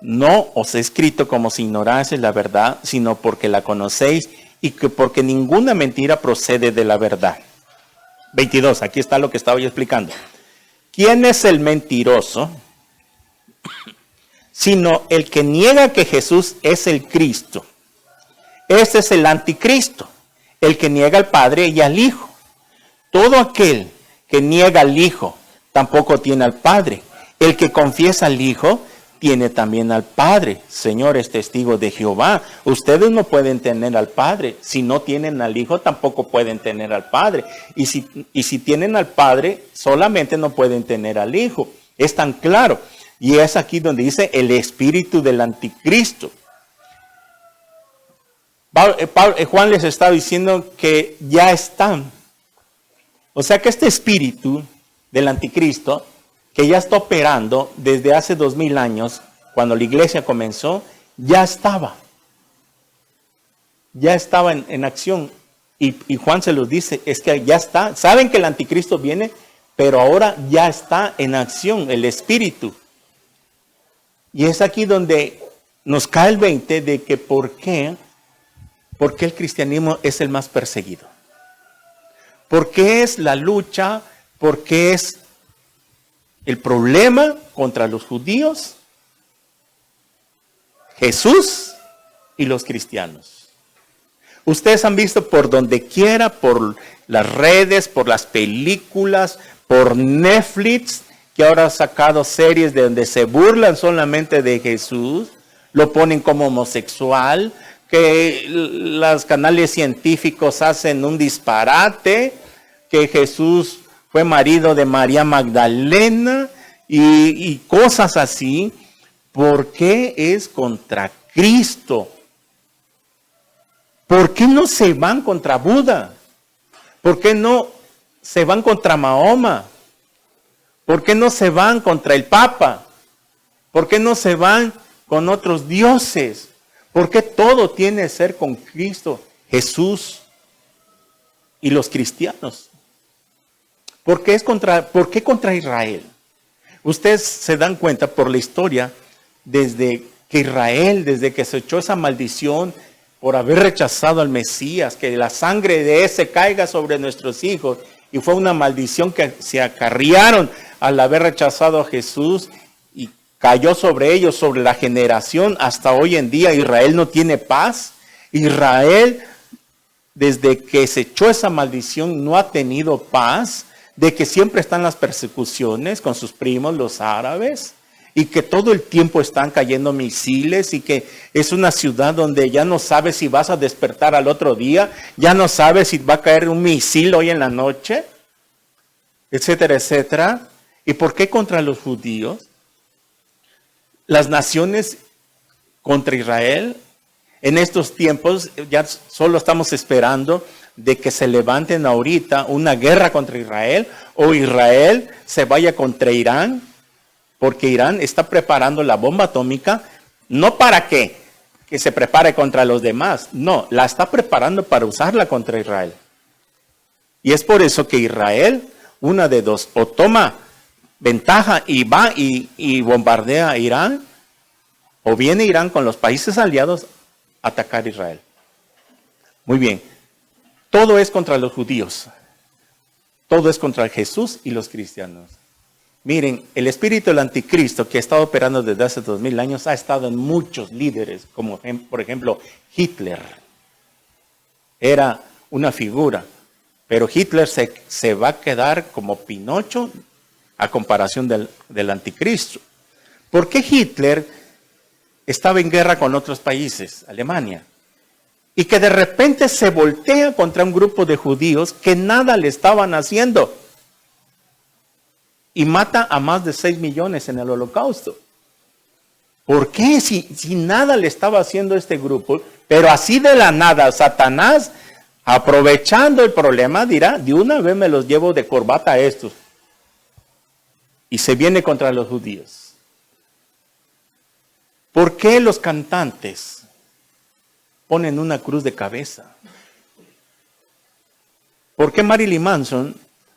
[SPEAKER 1] No os he escrito como si ignoraseis la verdad, sino porque la conocéis y que porque ninguna mentira procede de la verdad. 22, aquí está lo que estaba yo explicando. ¿Quién es el mentiroso? Sino el que niega que Jesús es el Cristo. Ese es el anticristo, el que niega al Padre y al Hijo. Todo aquel que niega al Hijo tampoco tiene al Padre. El que confiesa al Hijo tiene también al Padre. Señor es testigo de Jehová. Ustedes no pueden tener al Padre. Si no tienen al Hijo, tampoco pueden tener al Padre. Y si tienen al Padre, solamente no pueden tener al Hijo. Es tan claro. Y es aquí donde dice el espíritu del anticristo. Juan les está diciendo que ya están. O sea que este espíritu del anticristo, que ya está operando desde hace 2000 años, cuando la iglesia comenzó, ya estaba. Ya estaba en acción. Y Juan se los dice, es que ya está. Saben que el anticristo viene, pero ahora ya está en acción el espíritu. Y es aquí donde nos cae el 20 de que ¿por qué el cristianismo es el más perseguido? ¿Por qué es la lucha? ¿Por qué es el problema contra los judíos, Jesús y los cristianos? Ustedes han visto por donde quiera, por las redes, por las películas, por Netflix, que ahora ha sacado series de donde se burlan solamente de Jesús, lo ponen como homosexual, que los canales científicos hacen un disparate, que Jesús fue marido de María Magdalena y cosas así. ¿Por qué es contra Cristo? ¿Por qué no se van contra Buda? ¿Por qué no se van contra Mahoma? ¿Por qué no se van contra el Papa? ¿Por qué no se van con otros dioses? ¿Por qué todo tiene que ser con Cristo, Jesús y los cristianos? ¿Por qué contra Israel? Ustedes se dan cuenta por la historia, desde que se echó esa maldición por haber rechazado al Mesías, que la sangre de ese caiga sobre nuestros hijos, y fue una maldición que se acarrearon al haber rechazado a Jesús, y cayó sobre ellos, sobre la generación. Hasta hoy en día Israel no tiene paz. Israel, desde que se echó esa maldición, no ha tenido paz, de que siempre están las persecuciones con sus primos, los árabes, y que todo el tiempo están cayendo misiles, y que es una ciudad donde ya no sabes si vas a despertar al otro día, ya no sabes si va a caer un misil hoy en la noche, etcétera, etcétera. ¿Y por qué contra los judíos? Las naciones contra Israel, en estos tiempos ya solo estamos esperando de que se levanten ahorita una guerra contra Israel, o Israel se vaya contra Irán, porque Irán está preparando la bomba atómica, no para que se prepare contra los demás, no, la está preparando para usarla contra Israel. Y es por eso que Israel, una de dos, o toma ventaja y va y bombardea a Irán, o viene Irán con los países aliados a atacar a Israel. Muy bien, todo es contra los judíos, todo es contra Jesús y los cristianos. Miren, el espíritu del anticristo que ha estado operando desde hace 2000 años ha estado en muchos líderes, como por ejemplo Hitler. Era una figura, pero Hitler se va a quedar como Pinocho a comparación del anticristo. ¿Por qué Hitler estaba en guerra con otros países, Alemania? Y que de repente se voltea contra un grupo de judíos que nada le estaban haciendo. Y mata a más de 6 millones en el Holocausto. ¿Por qué? Si nada le estaba haciendo este grupo, pero así de la nada, Satanás, aprovechando el problema, dirá, de una vez me los llevo de corbata a estos. Y se viene contra los judíos. ¿Por qué los cantantes ponen una cruz de cabeza? ¿Por qué Marilyn Manson,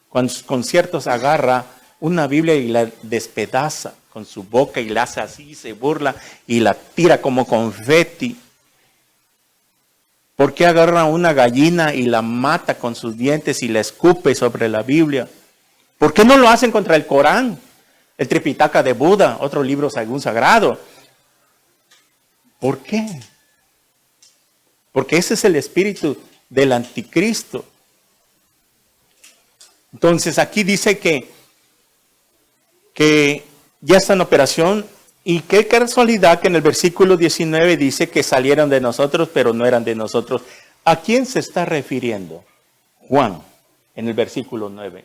[SPEAKER 1] con sus conciertos, agarra una Biblia y la despedaza con su boca y la hace así, se burla y la tira como confeti? ¿Por qué agarra una gallina y la mata con sus dientes y la escupe sobre la Biblia? ¿Por qué no lo hacen contra el Corán, el Tripitaka de Buda, otro libro sagrado? ¿Por qué? Porque ese es el espíritu del anticristo. Entonces aquí dice que ya está en operación, y qué casualidad que en el versículo 19 dice que salieron de nosotros, pero no eran de nosotros. ¿A quién se está refiriendo Juan en el versículo 9?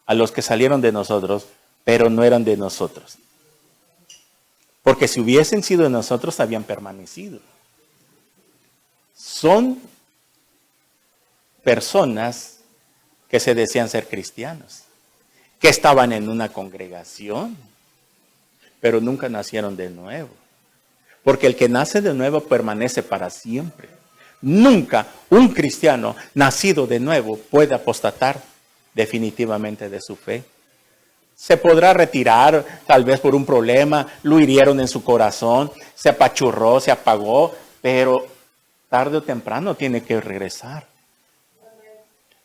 [SPEAKER 1] A los que salieron de nosotros, pero no eran de nosotros. Porque si hubiesen sido de nosotros, habían permanecido. Son personas que se decían ser cristianos, que estaban en una congregación, pero nunca nacieron de nuevo. Porque el que nace de nuevo permanece para siempre. Nunca un cristiano nacido de nuevo puede apostatar definitivamente de su fe. Se podrá retirar tal vez por un problema, lo hirieron en su corazón, se apachurró, se apagó, pero tarde o temprano tiene que regresar.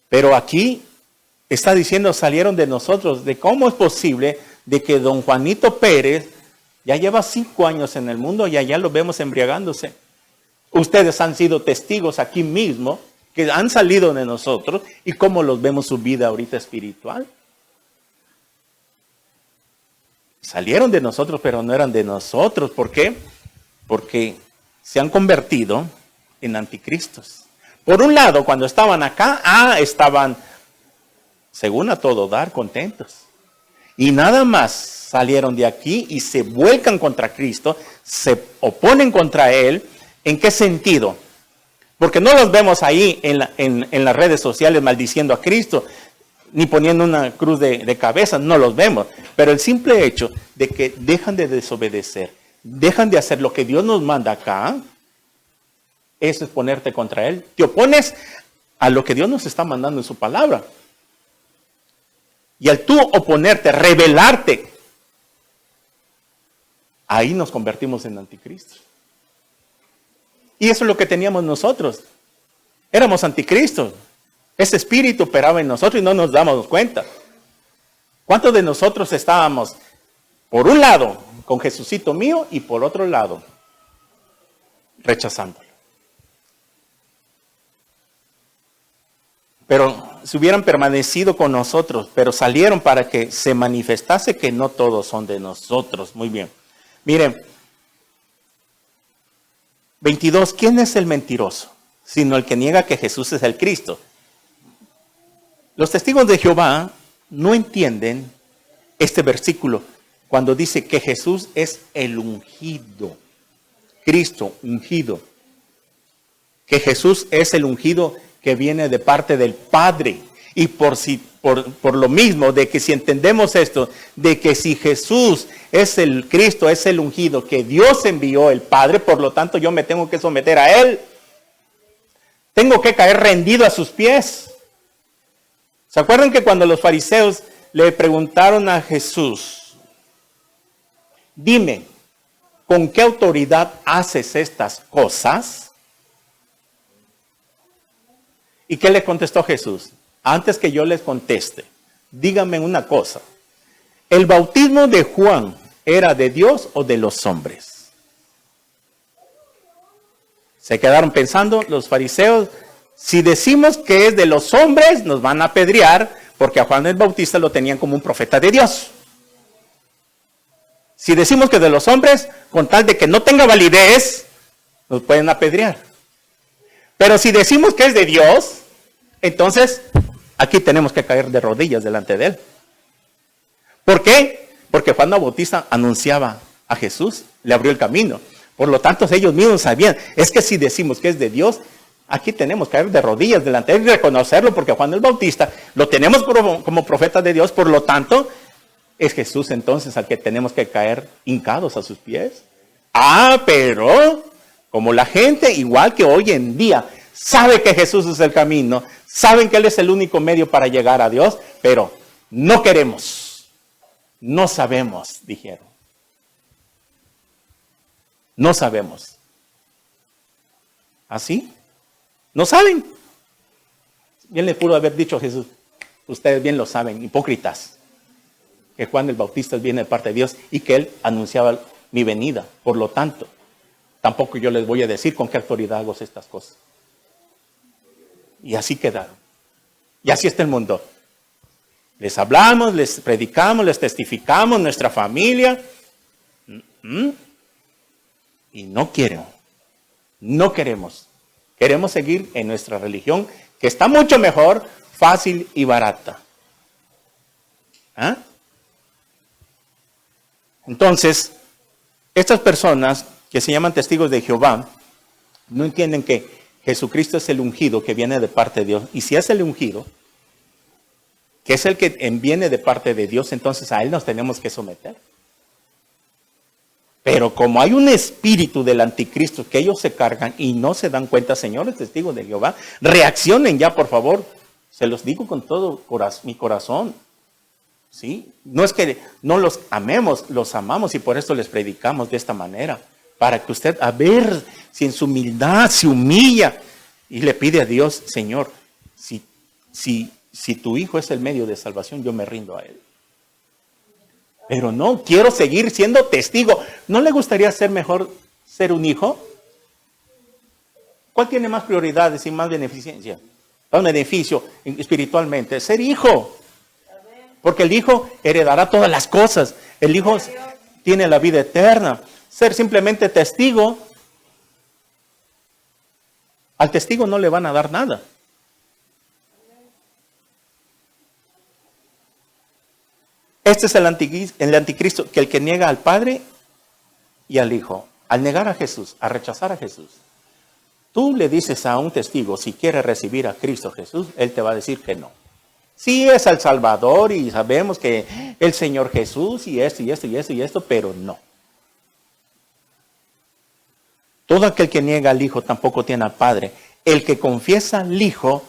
[SPEAKER 1] Pero aquí está diciendo, salieron de nosotros. ¿De cómo es posible de que don Juanito Pérez ya lleva 5 años en el mundo y allá lo vemos embriagándose? Ustedes han sido testigos aquí mismo que han salido de nosotros y cómo los vemos su vida ahorita espiritual. Salieron de nosotros, pero no eran de nosotros. ¿Por qué? Porque se han convertido en anticristos. Por un lado, cuando estaban acá, estaban, según a todo dar, contentos. Y nada más salieron de aquí y se vuelcan contra Cristo, se oponen contra Él. ¿En qué sentido? Porque no los vemos ahí en las redes sociales maldiciendo a Cristo, ni poniendo una cruz de cabeza, no los vemos. Pero el simple hecho de que dejan de desobedecer, dejan de hacer lo que Dios nos manda acá, eso es ponerte contra Él. Te opones a lo que Dios nos está mandando en su palabra. Y al tú oponerte, rebelarte, ahí nos convertimos en anticristos. Y eso es lo que teníamos nosotros. Éramos anticristos. Ese espíritu operaba en nosotros y no nos dábamos cuenta. ¿Cuántos de nosotros estábamos, por un lado, con Jesucito mío y por otro lado, rechazándolo? Pero si hubieran permanecido con nosotros, pero salieron para que se manifestase que no todos son de nosotros. Muy bien. Miren, 22. ¿Quién es el mentiroso? Sino el que niega que Jesús es el Cristo. Los testigos de Jehová no entienden este versículo cuando dice que Jesús es el ungido. Cristo ungido. Que Jesús es el ungido que viene de parte del Padre. Y por lo mismo, de que si entendemos esto, de que si Jesús es el Cristo, es el ungido, que Dios envió el Padre, por lo tanto yo me tengo que someter a Él. Tengo que caer rendido a sus pies. ¿Se acuerdan que cuando los fariseos le preguntaron a Jesús, dime, ¿con qué autoridad haces estas cosas? ¿Y qué le contestó Jesús? Antes que yo les conteste, díganme una cosa. ¿El bautismo de Juan era de Dios o de los hombres? Se quedaron pensando los fariseos. Si decimos que es de los hombres, nos van a apedrear, porque a Juan el Bautista lo tenían como un profeta de Dios. Si decimos que es de los hombres, con tal de que no tenga validez, nos pueden apedrear. Pero si decimos que es de Dios, entonces aquí tenemos que caer de rodillas delante de Él. ¿Por qué? Porque Juan el Bautista anunciaba a Jesús, le abrió el camino. Por lo tanto, ellos mismos sabían, es que si decimos que es de Dios, aquí tenemos que caer de rodillas delante de Él y reconocerlo, porque Juan el Bautista lo tenemos como profeta de Dios, por lo tanto, es Jesús entonces al que tenemos que caer hincados a sus pies. Pero como la gente, igual que hoy en día, sabe que Jesús es el camino, saben que Él es el único medio para llegar a Dios, pero no queremos, no sabemos, dijeron. No sabemos. ¿Así? No saben. Bien le pudo haber dicho Jesús, ustedes bien lo saben, hipócritas, que Juan el Bautista viene de parte de Dios y que Él anunciaba mi venida. Por lo tanto, tampoco yo les voy a decir con qué autoridad hago estas cosas. Y así quedaron. Y así está el mundo. Les hablamos, les predicamos, les testificamos, nuestra familia. Y no quieren. No queremos. Queremos seguir en nuestra religión, que está mucho mejor, fácil y barata. ¿Ah? Entonces, estas personas que se llaman testigos de Jehová, no entienden que Jesucristo es el ungido que viene de parte de Dios. Y si es el ungido, que es el que viene de parte de Dios, entonces a Él nos tenemos que someter. Pero como hay un espíritu del anticristo que ellos se cargan y no se dan cuenta, señores testigos de Jehová, reaccionen ya, por favor. Se los digo con todo mi corazón. ¿Sí? No es que no los amemos, los amamos y por esto les predicamos de esta manera. Para que usted, a ver, si en su humildad se humilla y le pide a Dios, Señor, si tu hijo es el medio de salvación, yo me rindo a él. Pero no, quiero seguir siendo testigo. ¿No le gustaría ser mejor ser un hijo? ¿Cuál tiene más prioridades y más beneficencia? Más beneficio espiritualmente. Ser hijo. Porque el hijo heredará todas las cosas. El hijo tiene la vida eterna. Ser simplemente testigo, al testigo no le van a dar nada. Este es el anticristo, que el que niega al Padre y al Hijo. Al negar a Jesús, a rechazar a Jesús. Tú le dices a un testigo, si quiere recibir a Cristo Jesús, él te va a decir que no. Sí es el Salvador y sabemos que el Señor Jesús y esto y esto y esto y esto, pero no. Todo aquel que niega al Hijo tampoco tiene al Padre. El que confiesa al Hijo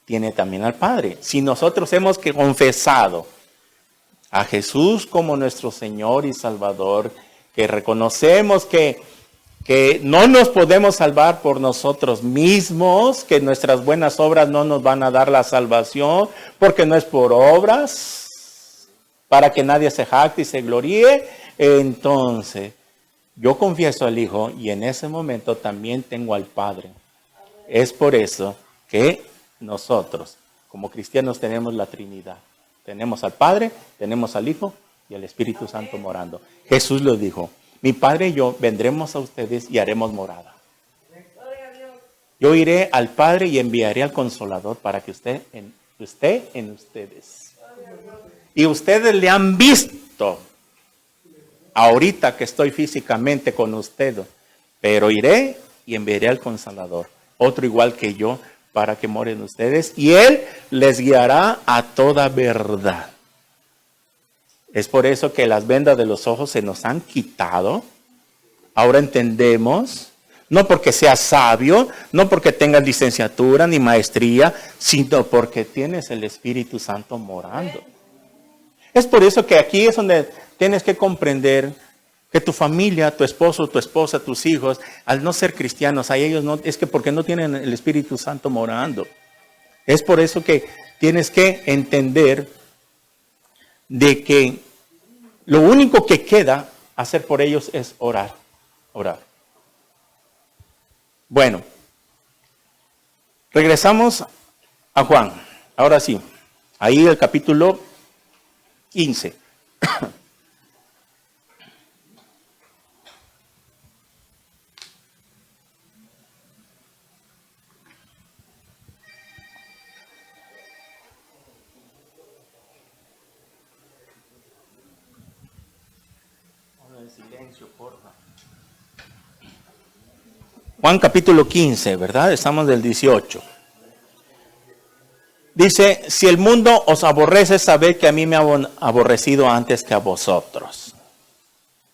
[SPEAKER 1] tiene también al Padre. Si nosotros hemos confesado a Jesús como nuestro Señor y Salvador, que reconocemos que no nos podemos salvar por nosotros mismos, que nuestras buenas obras no nos van a dar la salvación, porque no es por obras, para que nadie se jacte y se gloríe, entonces yo confieso al Hijo y en ese momento también tengo al Padre. Es por eso que nosotros, como cristianos, tenemos la Trinidad. Tenemos al Padre, tenemos al Hijo y al Espíritu Santo morando. Jesús lo dijo, mi Padre y yo vendremos a ustedes y haremos morada. Yo iré al Padre y enviaré al Consolador para que esté en ustedes. Y ustedes le han visto ahorita que estoy físicamente con ustedes, pero iré y enviaré al Consolador, otro igual que yo, para que moren ustedes, y Él les guiará a toda verdad. Es por eso que las vendas de los ojos se nos han quitado. Ahora entendemos, no porque seas sabio, no porque tengas licenciatura ni maestría, sino porque tienes el Espíritu Santo morando. Es por eso que aquí es donde tienes que comprender que tu familia, tu esposo, tu esposa, tus hijos, al no ser cristianos, a ellos no, es que porque no tienen el Espíritu Santo morando. Es por eso que tienes que entender de que lo único que queda hacer por ellos es orar. Orar. Bueno, regresamos a Juan. Ahora sí, ahí el capítulo 15. Juan capítulo 15, ¿verdad? Estamos del 18. Dice, si el mundo os aborrece, sabed que a mí me ha aborrecido antes que a vosotros.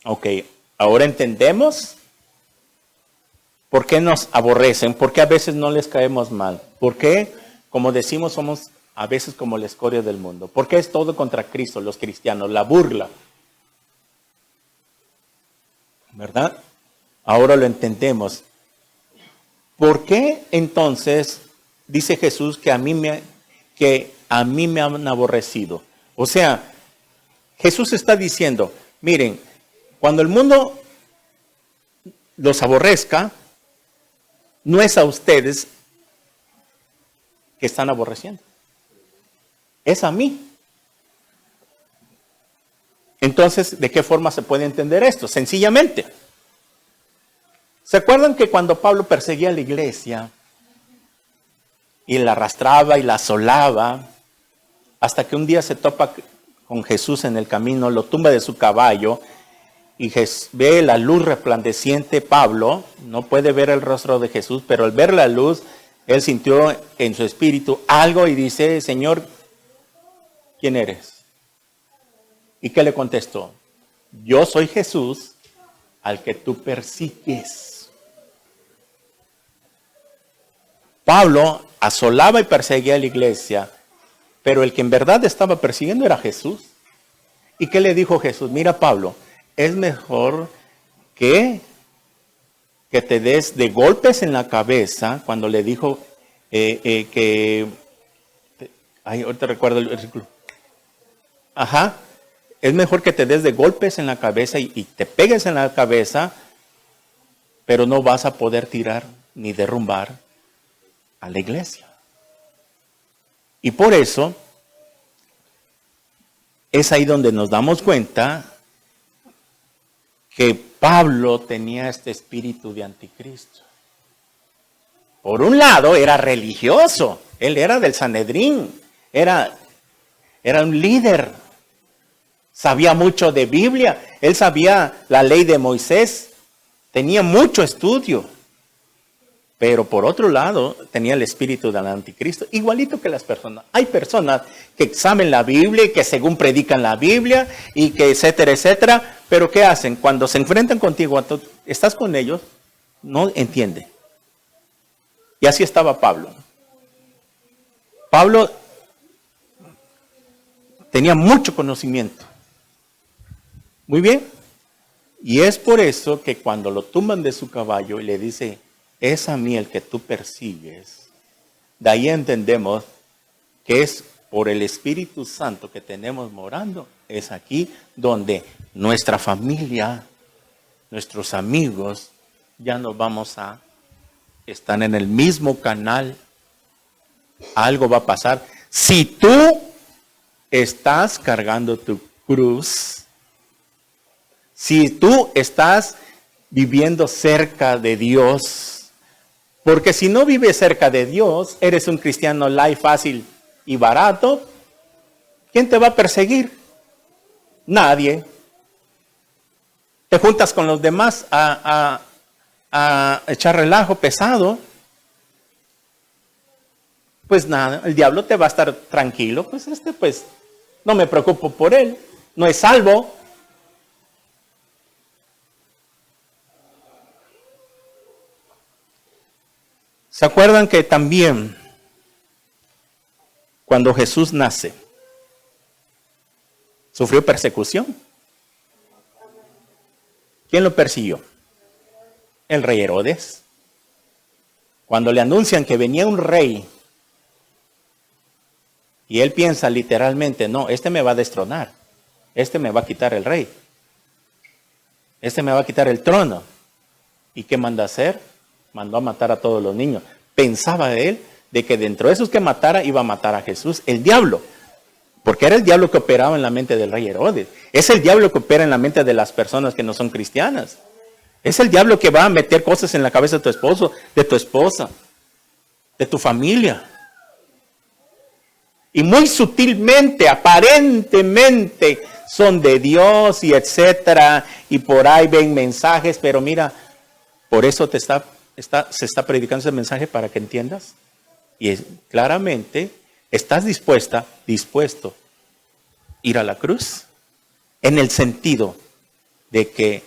[SPEAKER 1] Ok, ahora entendemos por qué nos aborrecen, por qué a veces no les caemos mal, por qué, como decimos, somos a veces como la escoria del mundo, por qué es todo contra Cristo, los cristianos, la burla. ¿Verdad? Ahora lo entendemos. ¿Por qué entonces dice Jesús que a mí me han aborrecido? O sea, Jesús está diciendo, miren, cuando el mundo los aborrezca, no es a ustedes que están aborreciendo. Es a mí. Entonces, ¿de qué forma se puede entender esto? Sencillamente. ¿Se acuerdan que cuando Pablo perseguía a la iglesia y la arrastraba y la asolaba, hasta que un día se topa con Jesús en el camino, lo tumba de su caballo y ve la luz resplandeciente? Pablo no puede ver el rostro de Jesús, pero al ver la luz, él sintió en su espíritu algo y dice: Señor, ¿quién eres? ¿Y qué le contestó? Yo soy Jesús al que tú persigues. Pablo asolaba y perseguía a la iglesia, pero el que en verdad estaba persiguiendo era Jesús. ¿Y qué le dijo Jesús? Mira, Pablo, es mejor que te des de golpes en la cabeza, cuando le dijo ahorita recuerdo el versículo. Es mejor que te des de golpes en la cabeza y te pegues en la cabeza, pero no vas a poder tirar ni derrumbar a la iglesia. Y por eso es ahí donde nos damos cuenta que Pablo tenía este espíritu de anticristo. Por un lado era religioso, él era del Sanedrín, era un líder, sabía mucho de Biblia, él sabía la ley de Moisés, tenía mucho estudio. Pero por otro lado, tenía el espíritu del anticristo, igualito que las personas. Hay personas que saben la Biblia y que según predican la Biblia y que etcétera, etcétera. Pero ¿qué hacen? Cuando se enfrentan contigo, estás con ellos, no entienden. Y así estaba Pablo. Pablo tenía mucho conocimiento. Muy bien. Y es por eso que cuando lo tumban de su caballo y le dice: es a mí el que tú persigues, de ahí entendemos que es por el Espíritu Santo que tenemos morando. Es aquí donde nuestra familia, nuestros amigos, ya no vamos a estar en el mismo canal. Algo va a pasar. Si tú estás cargando tu cruz, si tú estás viviendo cerca de Dios, porque si no vives cerca de Dios, eres un cristiano light, fácil y barato, ¿quién te va a perseguir? Nadie. Te juntas con los demás a echar relajo pesado, pues nada, el diablo te va a estar tranquilo, pues no me preocupo por él, no es salvo. ¿Se acuerdan que también cuando Jesús nace, sufrió persecución? ¿Quién lo persiguió? El rey Herodes. Cuando le anuncian que venía un rey, y él piensa literalmente: no, este me va a destronar, este me va a quitar el rey, este me va a quitar el trono. ¿Y qué manda a hacer? Mandó a matar a todos los niños. Pensaba él de que dentro de esos que matara iba a matar a Jesús, el diablo. Porque era el diablo que operaba en la mente del rey Herodes. Es el diablo que opera en la mente de las personas que no son cristianas. Es el diablo que va a meter cosas en la cabeza de tu esposo, de tu esposa, de tu familia. Y muy sutilmente, aparentemente, son de Dios y etcétera. Y por ahí ven mensajes, pero mira, por eso se está predicando ese mensaje, para que entiendas. Y claramente, ¿estás dispuesto a ir a la cruz? En el sentido de que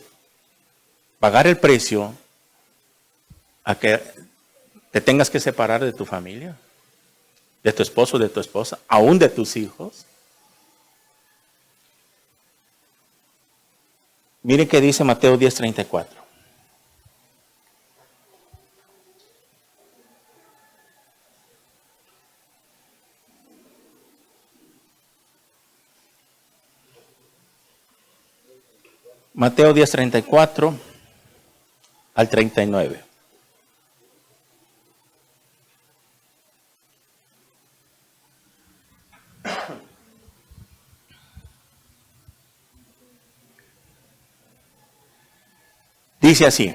[SPEAKER 1] pagar el precio a que te tengas que separar de tu familia, de tu esposo, de tu esposa, aún de tus hijos. Mire qué dice Mateo 10:34. Mateo 10:34 al 39. Dice así: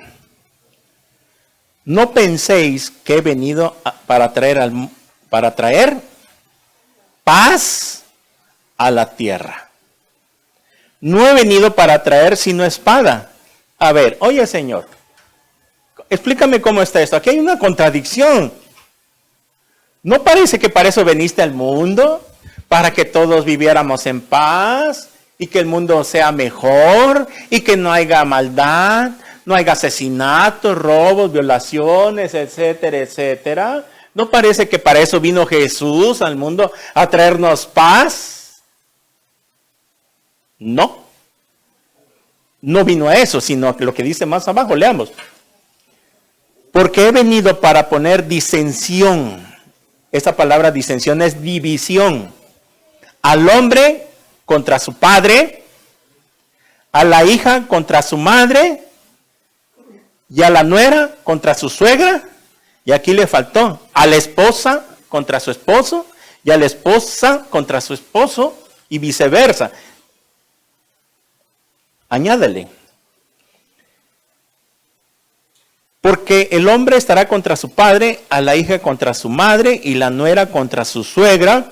[SPEAKER 1] no penséis que he venido para traer paz a la tierra. No he venido para traer sino espada. A ver, oye Señor, explícame cómo está esto. Aquí hay una contradicción. ¿No parece que para eso veniste al mundo? Para que todos viviéramos en paz y que el mundo sea mejor y que no haya maldad, no haya asesinatos, robos, violaciones, etcétera, etcétera. ¿No parece que para eso vino Jesús al mundo, a traernos paz? No. No vino a eso, sino lo que dice más abajo, leamos. Porque he venido para poner disensión. Esta palabra disensión es división. Al hombre contra su padre, a la hija contra su madre, y a la nuera contra su suegra, y aquí le faltó, a la esposa contra su esposo, y a la esposa contra su esposo, y viceversa. Añádele. Porque el hombre estará contra su padre, a la hija contra su madre, y la nuera contra su suegra,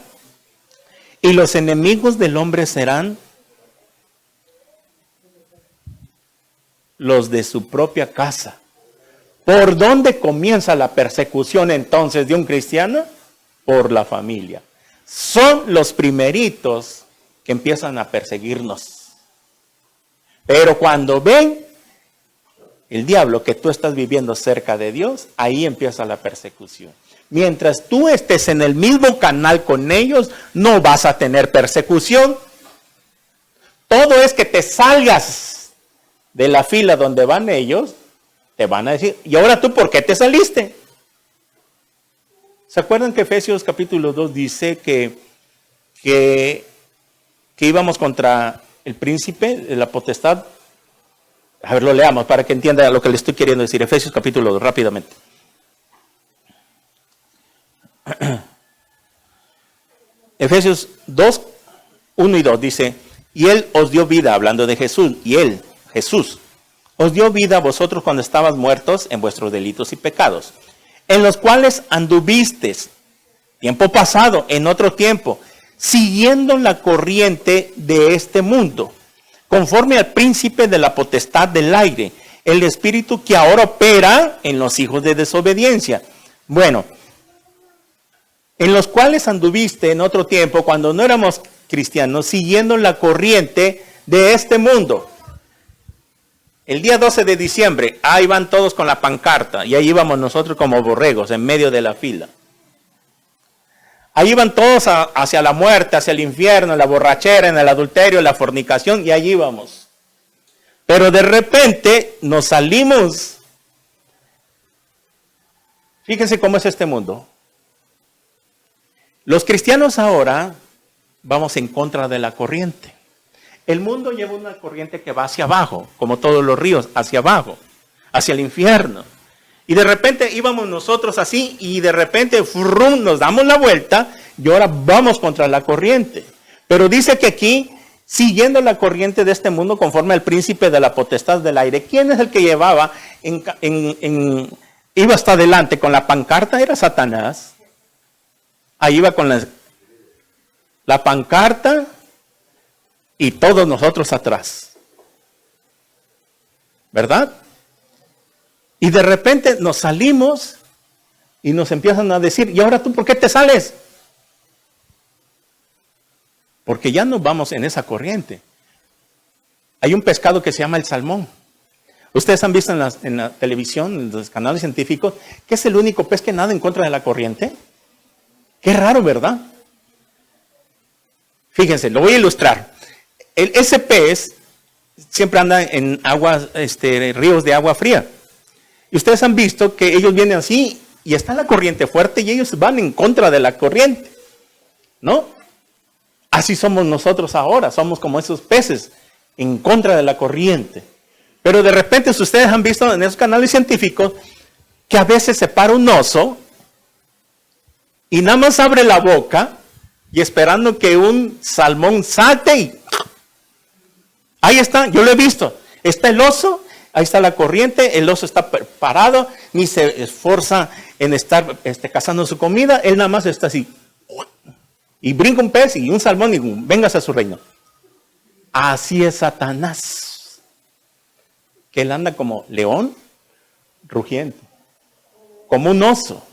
[SPEAKER 1] y los enemigos del hombre serán los de su propia casa. ¿Por dónde comienza la persecución entonces de un cristiano? Por la familia. Son los primeritos que empiezan a perseguirnos. Pero cuando ven el diablo que tú estás viviendo cerca de Dios, ahí empieza la persecución. Mientras tú estés en el mismo canal con ellos, no vas a tener persecución. Todo es que te salgas de la fila donde van ellos, te van a decir, ¿y ahora tú por qué te saliste? ¿Se acuerdan que Efesios capítulo 2 dice que íbamos contra el príncipe de la potestad? A ver, lo leamos para que entienda lo que le estoy queriendo decir. Efesios capítulo 2, rápidamente. Efesios 2, 1 y 2 dice, y Él os dio vida, hablando de Jesús, y Él, Jesús, os dio vida a vosotros cuando estabas muertos en vuestros delitos y pecados, en los cuales anduvisteis, tiempo pasado, en otro tiempo, siguiendo la corriente de este mundo, conforme al príncipe de la potestad del aire, el espíritu que ahora opera en los hijos de desobediencia. Bueno, en los cuales anduviste en otro tiempo, cuando no éramos cristianos, siguiendo la corriente de este mundo. El día 12 de diciembre, ahí van todos con la pancarta, y ahí íbamos nosotros como borregos en medio de la fila. Ahí iban todos hacia la muerte, hacia el infierno, en la borrachera, en el adulterio, en la fornicación, y allí íbamos. Pero de repente nos salimos. Fíjense cómo es este mundo. Los cristianos ahora vamos en contra de la corriente. El mundo lleva una corriente que va hacia abajo, como todos los ríos, hacia abajo, hacia el infierno. Y de repente íbamos nosotros así y de repente nos damos la vuelta y ahora vamos contra la corriente. Pero dice que aquí, siguiendo la corriente de este mundo conforme al príncipe de la potestad del aire, ¿quién es el que llevaba, iba hasta adelante con la pancarta? Era Satanás. Ahí iba con la pancarta y todos nosotros atrás. ¿Verdad? Y de repente nos salimos y nos empiezan a decir, ¿y ahora tú por qué te sales? Porque ya no vamos en esa corriente. Hay un pescado que se llama el salmón. Ustedes han visto en la televisión, en los canales científicos, que es el único pez que nada en contra de la corriente. Qué raro, ¿verdad? Fíjense, lo voy a ilustrar. Ese pez siempre anda en aguas, ríos de agua fría. Y ustedes han visto que ellos vienen así y está la corriente fuerte y ellos van en contra de la corriente, ¿no? Así somos nosotros ahora, somos como esos peces en contra de la corriente. Pero de repente, si ustedes han visto en esos canales científicos, que a veces se para un oso y nada más abre la boca y esperando que un salmón salte y ahí está, yo lo he visto. Está el oso ahí está la corriente, el oso está parado, ni se esfuerza en estar cazando su comida, él nada más está así. Y brinca un pez y un salmón y véngase a su reino. Así es Satanás. Que él anda como león rugiente, como un oso.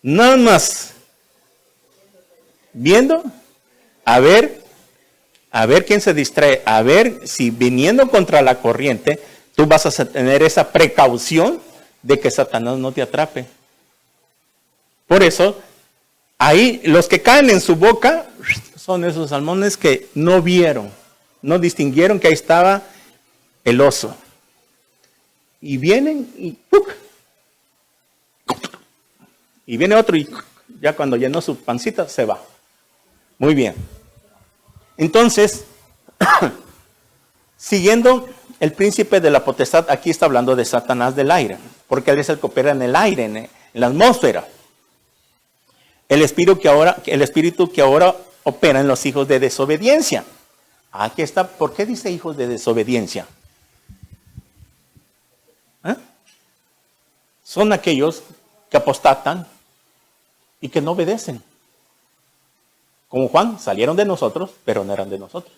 [SPEAKER 1] Nada más viendo a ver quién se distrae, a ver si viniendo contra la corriente, tú vas a tener esa precaución de que Satanás no te atrape. Por eso, ahí los que caen en su boca son esos salmones que no vieron, no distinguieron que ahí estaba el oso. Y vienen y ¡puc! Y viene otro y ya cuando llenó su pancita se va. Muy bien. Entonces, siguiendo el príncipe de la potestad, aquí está hablando de Satanás del aire, porque él es el que opera en el aire, en la atmósfera. El espíritu que ahora opera en los hijos de desobediencia. Aquí está, ¿por qué dice hijos de desobediencia? ¿Eh? Son aquellos que apostatan y que no obedecen. Como Juan, salieron de nosotros, pero no eran de nosotros.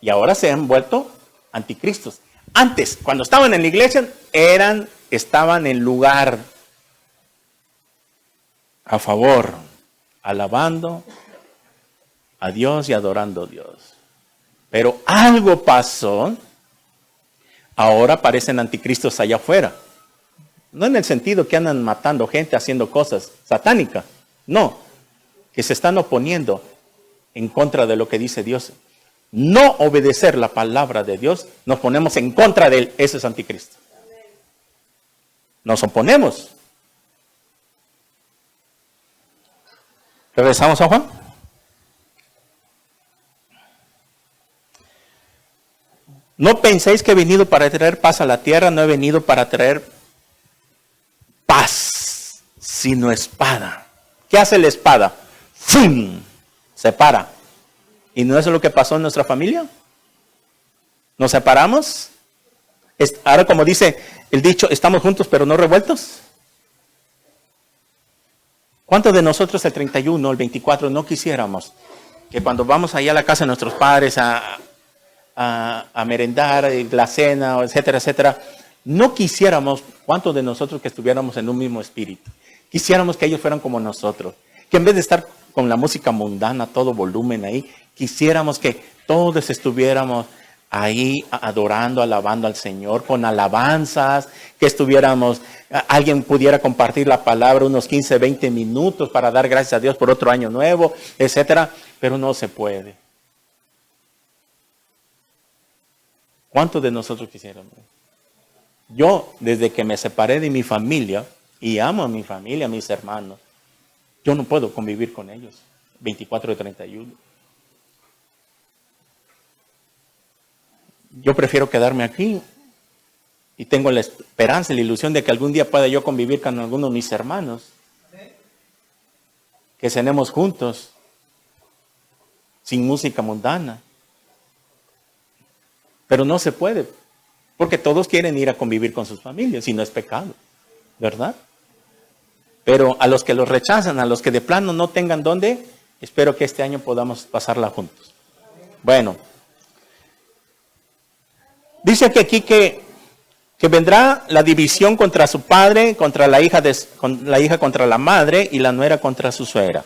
[SPEAKER 1] Y ahora se han vuelto anticristos. Antes, cuando estaban en la iglesia, estaban en lugar a favor, alabando a Dios y adorando a Dios. Pero algo pasó, ahora parecen anticristos allá afuera. No en el sentido que andan matando gente, haciendo cosas satánicas. No, que se están oponiendo en contra de lo que dice Dios. No obedecer la palabra de Dios, nos ponemos en contra de él. Ese es anticristo. Nos oponemos. Regresamos a Juan. No penséis que he venido para traer paz a la tierra, no he venido para traer paz, sino espada. ¿Qué hace la espada? ¡Fum! Se para. ¿Y no es lo que pasó en nuestra familia? ¿Nos separamos? Ahora, como dice el dicho, estamos juntos pero no revueltos. ¿Cuántos de nosotros el 31, el 24 no quisiéramos que cuando vamos allá a la casa de nuestros padres a merendar la cena, etcétera, etcétera, no quisiéramos, cuántos de nosotros que estuviéramos en un mismo espíritu? Quisiéramos que ellos fueran como nosotros, que en vez de estar con la música mundana, todo volumen ahí, quisiéramos que todos estuviéramos ahí adorando, alabando al Señor, con alabanzas, que estuviéramos, alguien pudiera compartir la palabra unos 15, 20 minutos para dar gracias a Dios por otro año nuevo, etcétera, pero no se puede. ¿Cuántos de nosotros quisiéramos? Yo, desde que me separé de mi familia, y amo a mi familia, a mis hermanos, yo no puedo convivir con ellos, 24 de 31. Yo prefiero quedarme aquí y tengo la esperanza y la ilusión de que algún día pueda yo convivir con algunos de mis hermanos, que cenemos juntos, sin música mundana. Pero no se puede, porque todos quieren ir a convivir con sus familias y no es pecado, ¿verdad? Pero a los que los rechazan, a los que de plano no tengan dónde, espero que este año podamos pasarla juntos. Bueno, dice que aquí que vendrá la división contra su padre, contra la hija contra la madre y la nuera contra su suegra.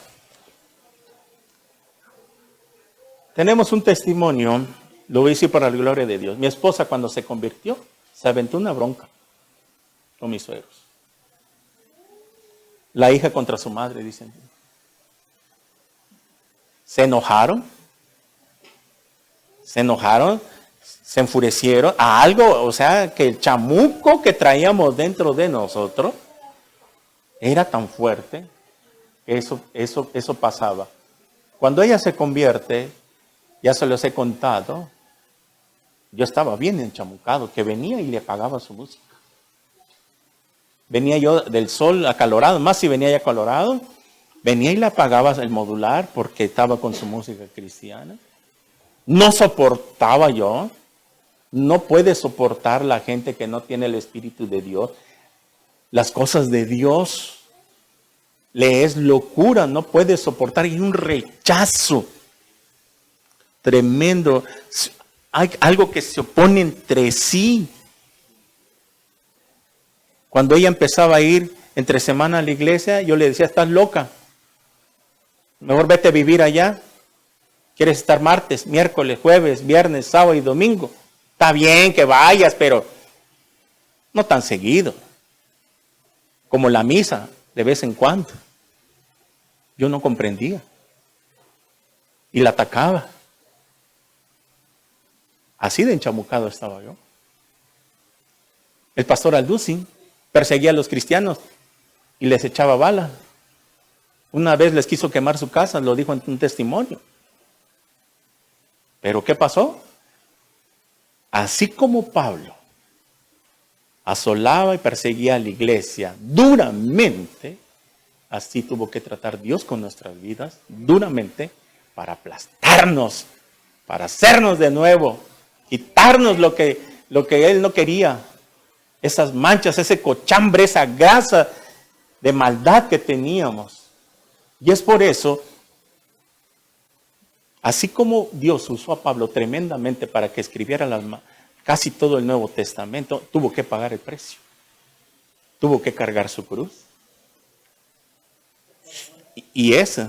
[SPEAKER 1] Tenemos un testimonio, lo voy a decir por la gloria de Dios. Mi esposa cuando se convirtió, se aventó una bronca con mis suegros. La hija contra su madre, dicen. Se enojaron, se enfurecieron a algo, o sea, que el chamuco que traíamos dentro de nosotros era tan fuerte que eso pasaba. Cuando ella se convierte, ya se los he contado, yo estaba bien enchamucado, que venía y le apagaba su música. Venía yo del sol acalorado, más si venía ya acalorado, venía y le apagaba el modular porque estaba con su música cristiana. No soportaba yo. No puede soportar la gente que no tiene el Espíritu de Dios. Las cosas de Dios le es locura, no puede soportar. Hay un rechazo tremendo. Hay algo que se opone entre sí. Cuando ella empezaba a ir entre semana a la iglesia, yo le decía, estás loca. Mejor vete a vivir allá. ¿Quieres estar martes, miércoles, jueves, viernes, sábado y domingo? Está bien que vayas, pero no tan seguido. Como la misa, de vez en cuando. Yo no comprendía. Y la atacaba. Así de enchamucado estaba yo. El pastor Alducin perseguía a los cristianos y les echaba bala. Una vez les quiso quemar su casa, lo dijo en un testimonio. ¿Pero qué pasó? Así como Pablo asolaba y perseguía a la iglesia duramente, así tuvo que tratar Dios con nuestras vidas, duramente, para aplastarnos, para hacernos de nuevo, quitarnos lo que Él no quería, esas manchas, ese cochambre, esa grasa de maldad que teníamos. Y es por eso, así como Dios usó a Pablo tremendamente para que escribiera casi todo el Nuevo Testamento, tuvo que pagar el precio. Tuvo que cargar su cruz. Y ese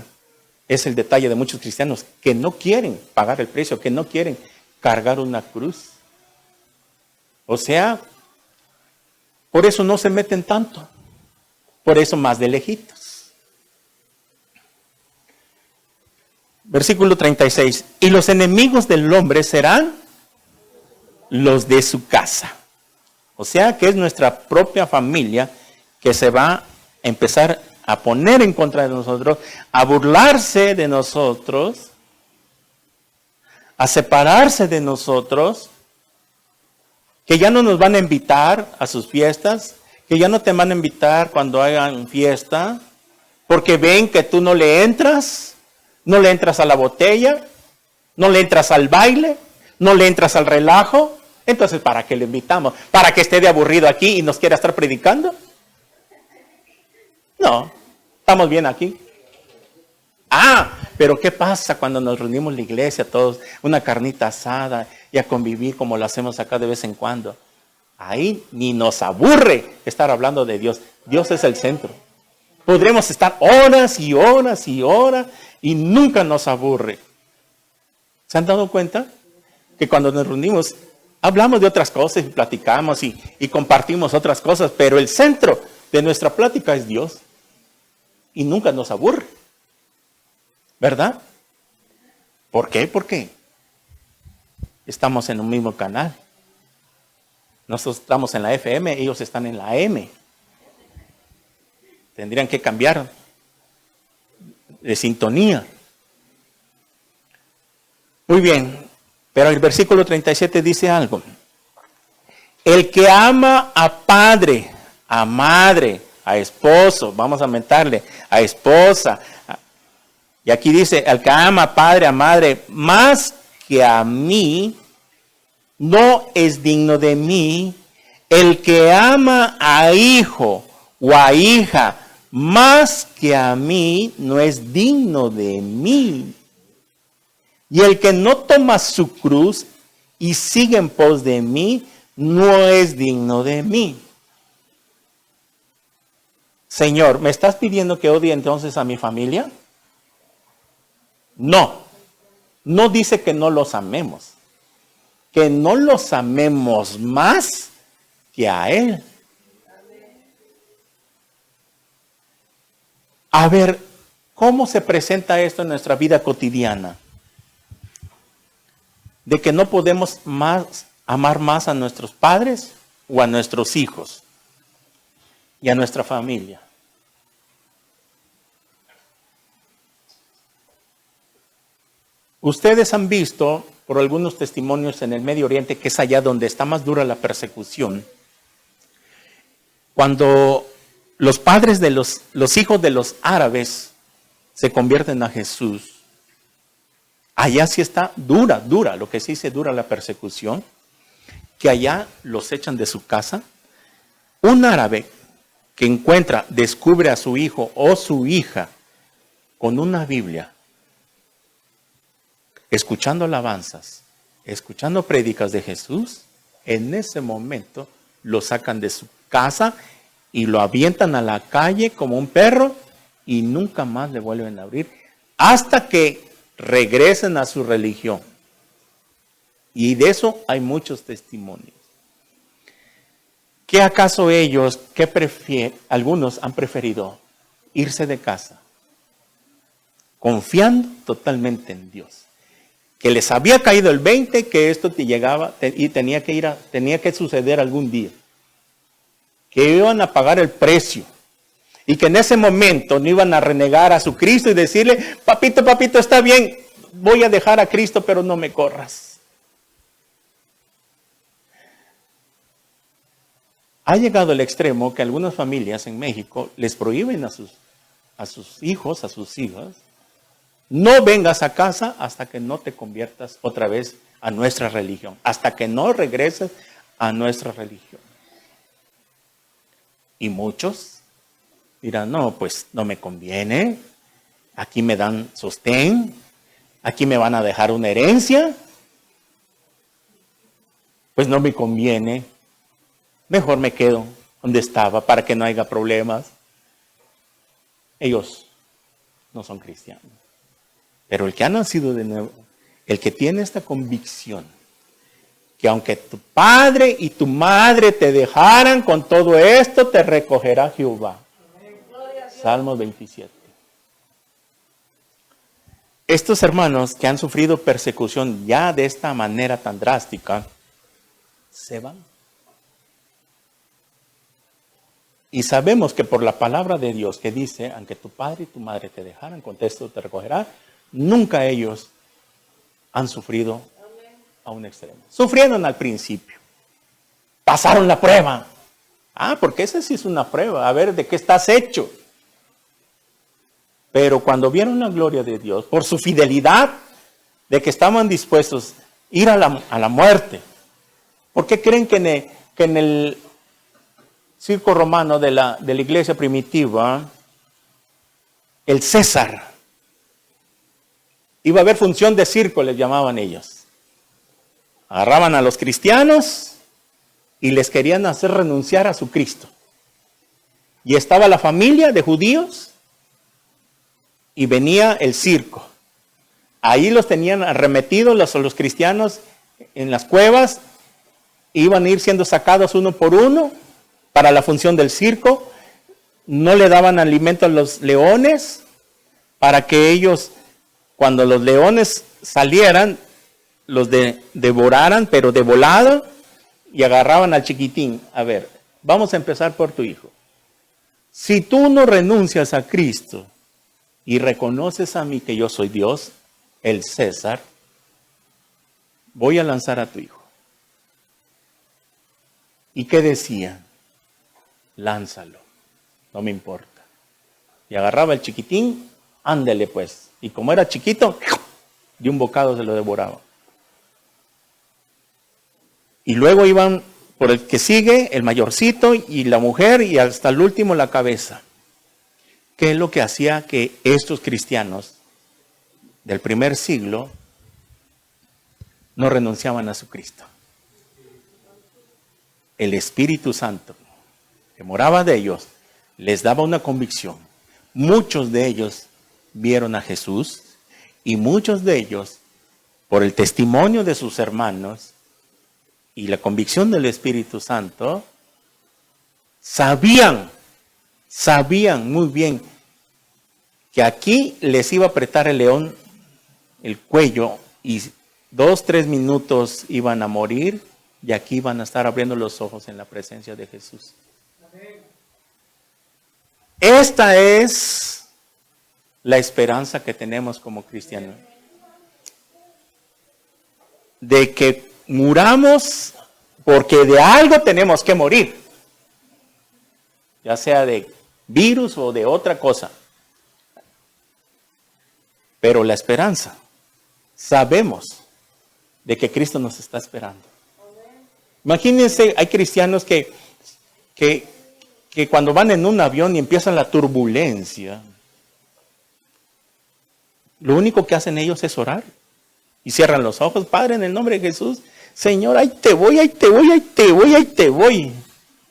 [SPEAKER 1] es el detalle de muchos cristianos que no quieren pagar el precio, que no quieren cargar una cruz. O sea, por eso no se meten tanto. Por eso más de lejitos. Versículo 36. Y los enemigos del hombre serán los de su casa. O sea que es nuestra propia familia que se va a empezar a poner en contra de nosotros, a burlarse de nosotros, a separarse de nosotros, que ya no nos van a invitar a sus fiestas, que ya no te van a invitar cuando hagan fiesta, porque ven que tú no le entras a la botella, no le entras al baile, no le entras al relajo. Entonces, ¿para qué le invitamos? ¿Para que esté de aburrido aquí y nos quiera estar predicando? No, estamos bien aquí. Pero ¿qué pasa cuando nos reunimos en la iglesia todos, una carnita asada y a convivir como lo hacemos acá de vez en cuando? Ahí ni nos aburre estar hablando de Dios. Dios es el centro. Podremos estar horas y horas y horas y nunca nos aburre. ¿Se han dado cuenta? Que cuando nos reunimos hablamos de otras cosas y platicamos y compartimos otras cosas, pero el centro de nuestra plática es Dios. Y nunca nos aburre. ¿Verdad? ¿Por qué? Porque estamos en un mismo canal. Nosotros estamos en la FM, ellos están en la AM. Tendrían que cambiar de sintonía. Muy bien, pero el versículo 37 dice algo. El que ama a padre, a madre, a esposo, vamos a aumentarle, a esposa. Y aquí dice, el que ama a padre, a madre, más que a mí, no es digno de mí. El que ama a hijo o a hija, más que a mí, no es digno de mí. Y el que no toma su cruz y sigue en pos de mí, no es digno de mí. Señor, ¿me estás pidiendo que odie entonces a mi familia? No, no dice que no los amemos, que no los amemos más que a Él. A ver, ¿cómo se presenta esto en nuestra vida cotidiana? De que no podemos amar más a nuestros padres o a nuestros hijos y a nuestra familia. Ustedes han visto por algunos testimonios en el Medio Oriente, que es allá donde está más dura la persecución, cuando los padres de los hijos de los árabes se convierten a Jesús, allá sí está dura, lo que sí se dura la persecución. que allá los echan de su casa. Un árabe que descubre a su hijo o su hija con una Biblia, escuchando alabanzas, escuchando prédicas de Jesús, en ese momento lo sacan de su casa y lo avientan a la calle como un perro y nunca más le vuelven a abrir hasta que regresen a su religión. Y de eso hay muchos testimonios. ¿Qué acaso ellos, algunos han preferido irse de casa, confiando totalmente en Dios? Que les había caído el 20, que esto te llegaba y tenía que suceder algún día. Que iban a pagar el precio. Y que en ese momento no iban a renegar a su Cristo y decirle, papito, está bien, voy a dejar a Cristo, pero no me corras. Ha llegado el extremo que algunas familias en México les prohíben a sus hijos, a sus hijas, no vengas a casa hasta que no te conviertas otra vez a nuestra religión, hasta que no regreses a nuestra religión. Y muchos dirán, no, pues no me conviene, aquí me dan sostén, aquí me van a dejar una herencia, pues no me conviene, mejor me quedo donde estaba para que no haya problemas. Ellos no son cristianos. Pero el que ha nacido de nuevo, el que tiene esta convicción, que aunque tu padre y tu madre te dejaran con todo esto, te recogerá Jehová. Salmos 27. Estos hermanos que han sufrido persecución ya de esta manera tan drástica, se van. Y sabemos que por la palabra de Dios que dice, aunque tu padre y tu madre te dejaran, con esto te recogerá, nunca ellos han sufrido a un extremo. Sufrieron al principio. Pasaron la prueba. Porque esa sí es una prueba. A ver, ¿de qué estás hecho? Pero cuando vieron la gloria de Dios, por su fidelidad, de que estaban dispuestos a ir a la muerte. ¿Por qué creen que en el circo romano de la iglesia primitiva, el César, iba a haber función de circo, les llamaban ellos? Agarraban a los cristianos y les querían hacer renunciar a su Cristo. Y estaba la familia de judíos y venía el circo. Ahí los tenían arremetidos los cristianos en las cuevas, iban a ir siendo sacados uno por uno para la función del circo. No le daban alimento a los leones para que ellos, cuando los leones salieran, los devoraran, pero de volada, y agarraban al chiquitín. A ver, vamos a empezar por tu hijo. Si tú no renuncias a Cristo y reconoces a mí que yo soy Dios, el César, voy a lanzar a tu hijo. ¿Y qué decían? Lánzalo, no me importa. Y agarraba el chiquitín, ándele pues. Y como era chiquito, de un bocado se lo devoraba. Y luego iban por el que sigue, el mayorcito y la mujer, y hasta el último la cabeza. ¿Qué es lo que hacía que estos cristianos del primer siglo no renunciaban a su Cristo? El Espíritu Santo que moraba de ellos les daba una convicción. Muchos de ellos vieron a Jesús y muchos de ellos, por el testimonio de sus hermanos y la convicción del Espíritu Santo, sabían muy bien que aquí les iba a apretar el león el cuello y 2-3 minutos iban a morir y aquí van a estar abriendo los ojos en la presencia de Jesús. Esta es la esperanza que tenemos como cristianos. De que muramos porque de algo tenemos que morir. Ya sea de virus o de otra cosa. Pero la esperanza, sabemos de que Cristo nos está esperando. Imagínense, hay cristianos que cuando van en un avión y empieza la turbulencia, lo único que hacen ellos es orar. Y cierran los ojos. Padre, en el nombre de Jesús, Señor, ahí te voy, ahí te voy, ahí te voy, ahí te voy.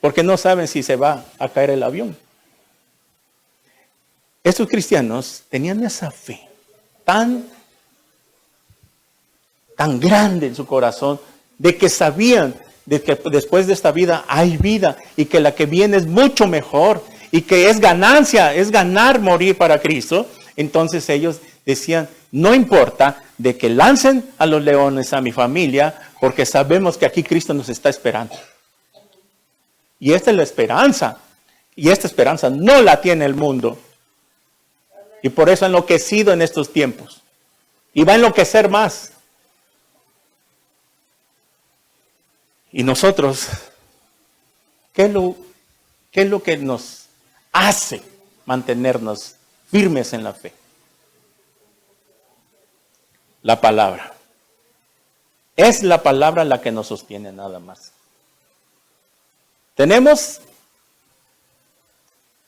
[SPEAKER 1] Porque no saben si se va a caer el avión. Estos cristianos tenían esa fe tan grande en su corazón, de que sabían de que después de esta vida hay vida y que la que viene es mucho mejor y que es ganancia, es ganar morir para Cristo. Entonces ellos decían, no importa de que lancen a los leones a mi familia, porque sabemos que aquí Cristo nos está esperando. Y esta es la esperanza. Y esta esperanza no la tiene el mundo. Y por eso ha enloquecido en estos tiempos. Y va a enloquecer más. Y nosotros, ¿qué es lo que nos hace mantenernos firmes en la fe? La palabra. Es la palabra la que nos sostiene, nada más.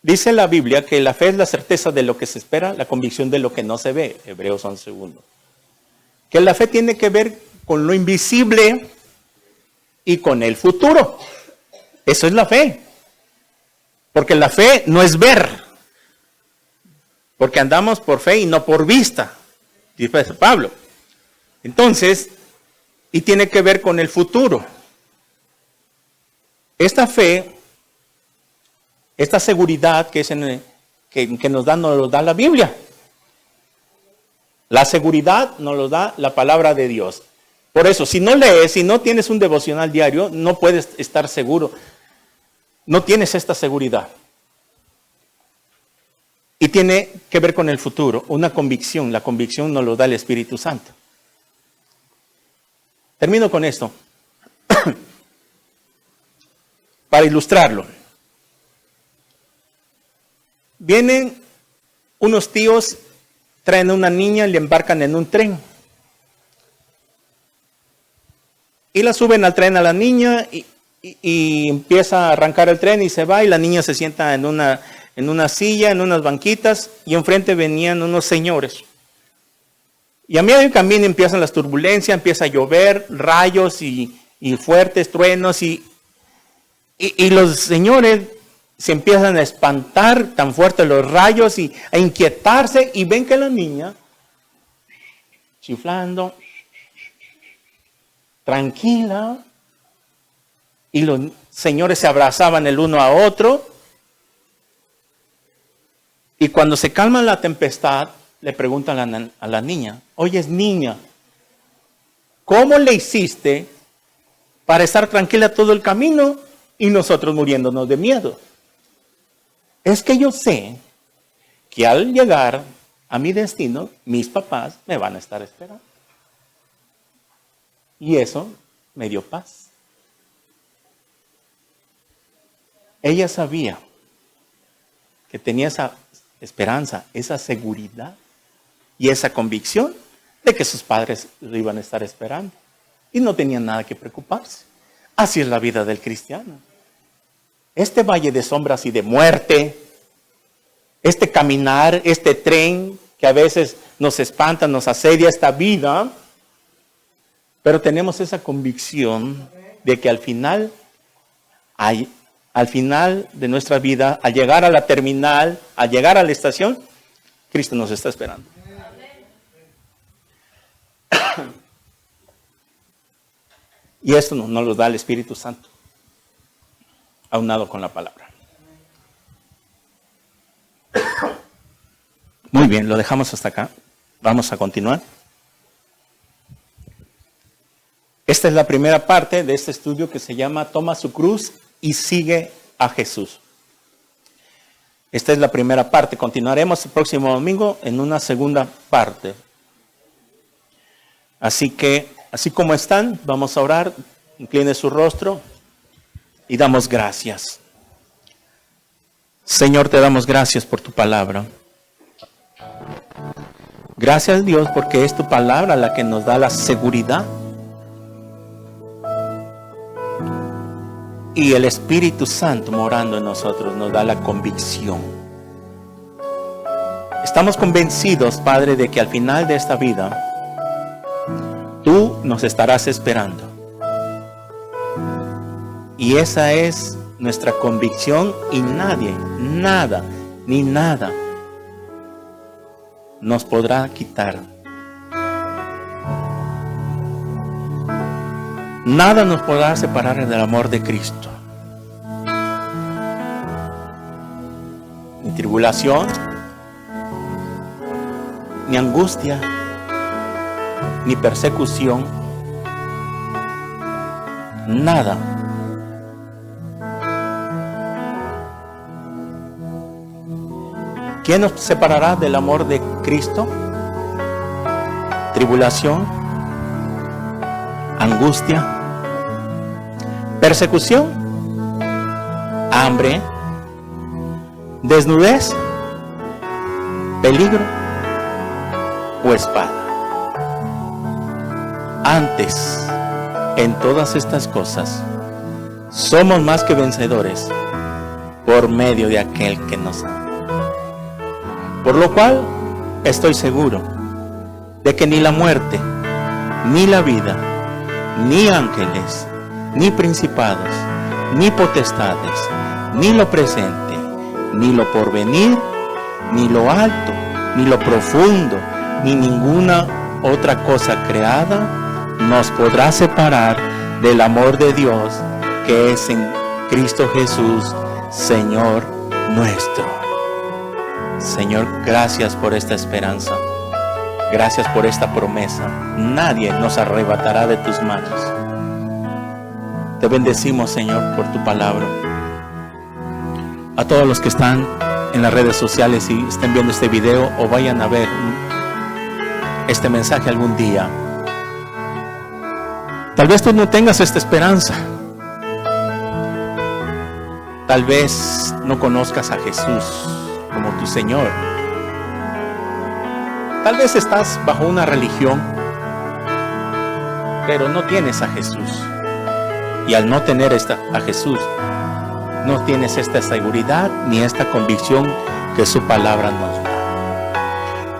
[SPEAKER 1] Dice la Biblia que la fe es la certeza de lo que se espera, la convicción de lo que no se ve. Hebreos 11:1. Que la fe tiene que ver con lo invisible y con el futuro. Eso es la fe. Porque la fe no es ver. Porque andamos por fe y no por vista, dice Pablo. Entonces, y tiene que ver con el futuro. Esta fe, esta seguridad que nos da la Biblia. La seguridad nos lo da la palabra de Dios. Por eso, si no lees, si no tienes un devocional diario, no puedes estar seguro. No tienes esta seguridad. Y tiene que ver con el futuro, una convicción. La convicción nos lo da el Espíritu Santo. Termino con esto. Para ilustrarlo. Vienen unos tíos, traen a una niña y le embarcan en un tren. Y la suben al tren a la niña y empieza a arrancar el tren y se va y la niña se sienta en una silla, en unas banquitas y enfrente venían unos señores. Y a medio del camino empiezan las turbulencias, empieza a llover, rayos y fuertes truenos y los señores se empiezan a espantar tan fuertes los rayos y a inquietarse y ven que la niña chiflando, tranquila, y los señores se abrazaban el uno a otro. Y cuando se calma la tempestad, le preguntan a la niña, oye, niña, ¿cómo le hiciste para estar tranquila todo el camino y nosotros muriéndonos de miedo? Es que yo sé que al llegar a mi destino, mis papás me van a estar esperando. Y eso me dio paz. Ella sabía que tenía esa esperanza, esa seguridad y esa convicción de que sus padres lo iban a estar esperando. Y no tenían nada que preocuparse. Así es la vida del cristiano. Este valle de sombras y de muerte, este caminar, este tren que a veces nos espanta, nos asedia esta vida, pero tenemos esa convicción de que al final de nuestra vida, al llegar a la terminal, al llegar a la estación, Cristo nos está esperando. Y esto nos lo da el Espíritu Santo, aunado con la palabra. Muy bien, lo dejamos hasta acá. Vamos a continuar. Esta es la primera parte de este estudio que se llama Toma su cruz y sigue a Jesús. Esta es la primera parte. Continuaremos el próximo domingo en una segunda parte. Así que, así como están, vamos a orar. Incline su rostro y damos gracias. Señor, te damos gracias por tu palabra. Gracias, Dios, porque es tu palabra la que nos da la seguridad Y el Espíritu Santo morando en nosotros nos da la convicción. Estamos convencidos, Padre, de que al final de esta vida tú nos estarás esperando. Y esa es nuestra convicción, y nadie, nada, ni nada nos podrá quitar. Nada nos podrá separar del amor de Cristo. Ni tribulación, ni angustia, ni persecución, nada. ¿Quién nos separará del amor de Cristo? Tribulación, angustia, persecución, hambre, desnudez, peligro o espada. Antes, en todas estas cosas, somos más que vencedores por medio de aquel que nos ama. Por lo cual, estoy seguro de que ni la muerte, ni la vida, ni ángeles, ni principados, ni potestades, ni lo presente, ni lo porvenir, ni lo alto, ni lo profundo, ni ninguna otra cosa creada nos podrá separar del amor de Dios que es en Cristo Jesús, Señor nuestro. Señor, gracias por esta esperanza. Gracias por esta promesa. Nadie nos arrebatará de tus manos. Te bendecimos, Señor, por tu palabra. A todos los que están en las redes sociales y estén viendo este video o vayan a ver este mensaje algún día. Tal vez tú no tengas esta esperanza. Tal vez no conozcas a Jesús como tu Señor. Tal vez estás bajo una religión, pero no tienes a Jesús. Y al no tener a Jesús, no tienes esta seguridad ni esta convicción que su palabra nos da.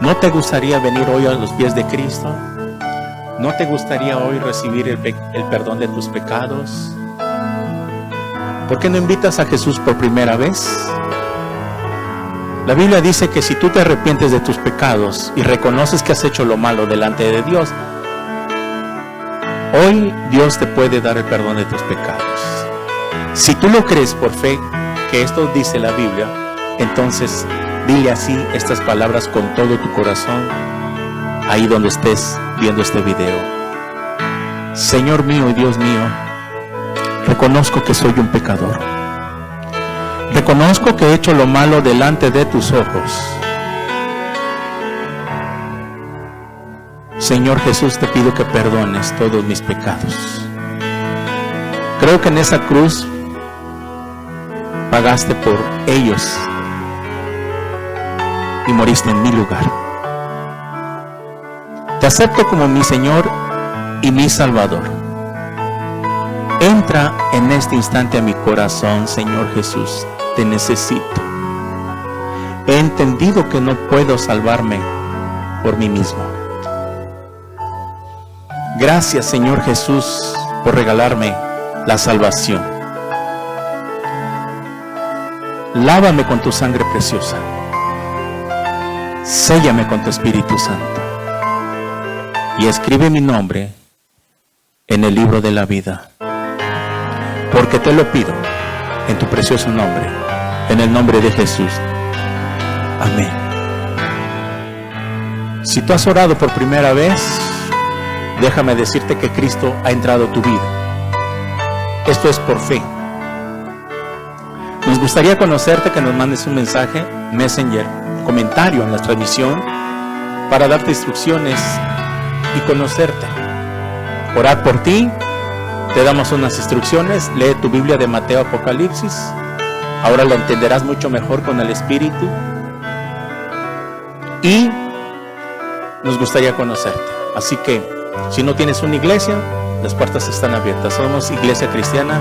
[SPEAKER 1] ¿No te gustaría venir hoy a los pies de Cristo? ¿No te gustaría hoy recibir el perdón de tus pecados? ¿Por qué no invitas a Jesús por primera vez? La Biblia dice que si tú te arrepientes de tus pecados y reconoces que has hecho lo malo delante de Dios, hoy Dios te puede dar el perdón de tus pecados. Si tú lo crees por fe, que esto dice la Biblia, entonces dile así estas palabras con todo tu corazón, ahí donde estés viendo este video. Señor mío y Dios mío, reconozco que soy un pecador. Reconozco que he hecho lo malo delante de tus ojos. Señor Jesús, te pido que perdones todos mis pecados. Creo que en esa cruz pagaste por ellos y moriste en mi lugar. Te acepto como mi Señor y mi Salvador. Entra en este instante a mi corazón, Señor Jesús. Te necesito. He entendido que no puedo salvarme por mí mismo. Gracias, Señor Jesús, por regalarme la salvación. Lávame con tu sangre preciosa. Séllame con tu Espíritu Santo. Y escribe mi nombre en el libro de la vida. Porque te lo pido en tu precioso nombre, en el nombre de Jesús. Amén. Si tú has orado por primera vez, déjame decirte que Cristo ha entrado a tu vida. Esto es por fe. Nos gustaría conocerte, que nos mandes un mensaje, Messenger, comentario en la transmisión, para darte instrucciones y conocerte. Orar por ti. Te damos unas instrucciones. Lee tu Biblia de Mateo, Apocalipsis. Ahora la entenderás mucho mejor con el Espíritu. Y nos gustaría conocerte. Así que, si no tienes una iglesia, las puertas están abiertas. Somos Iglesia Cristiana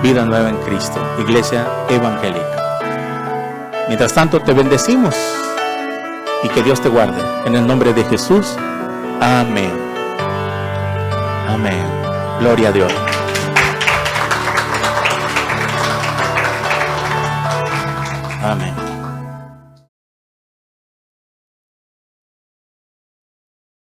[SPEAKER 1] Vida Nueva en Cristo, Iglesia Evangélica. Mientras tanto, te bendecimos y que Dios te guarde. En el nombre de Jesús. Amén. Amén. Gloria a Dios. Amén.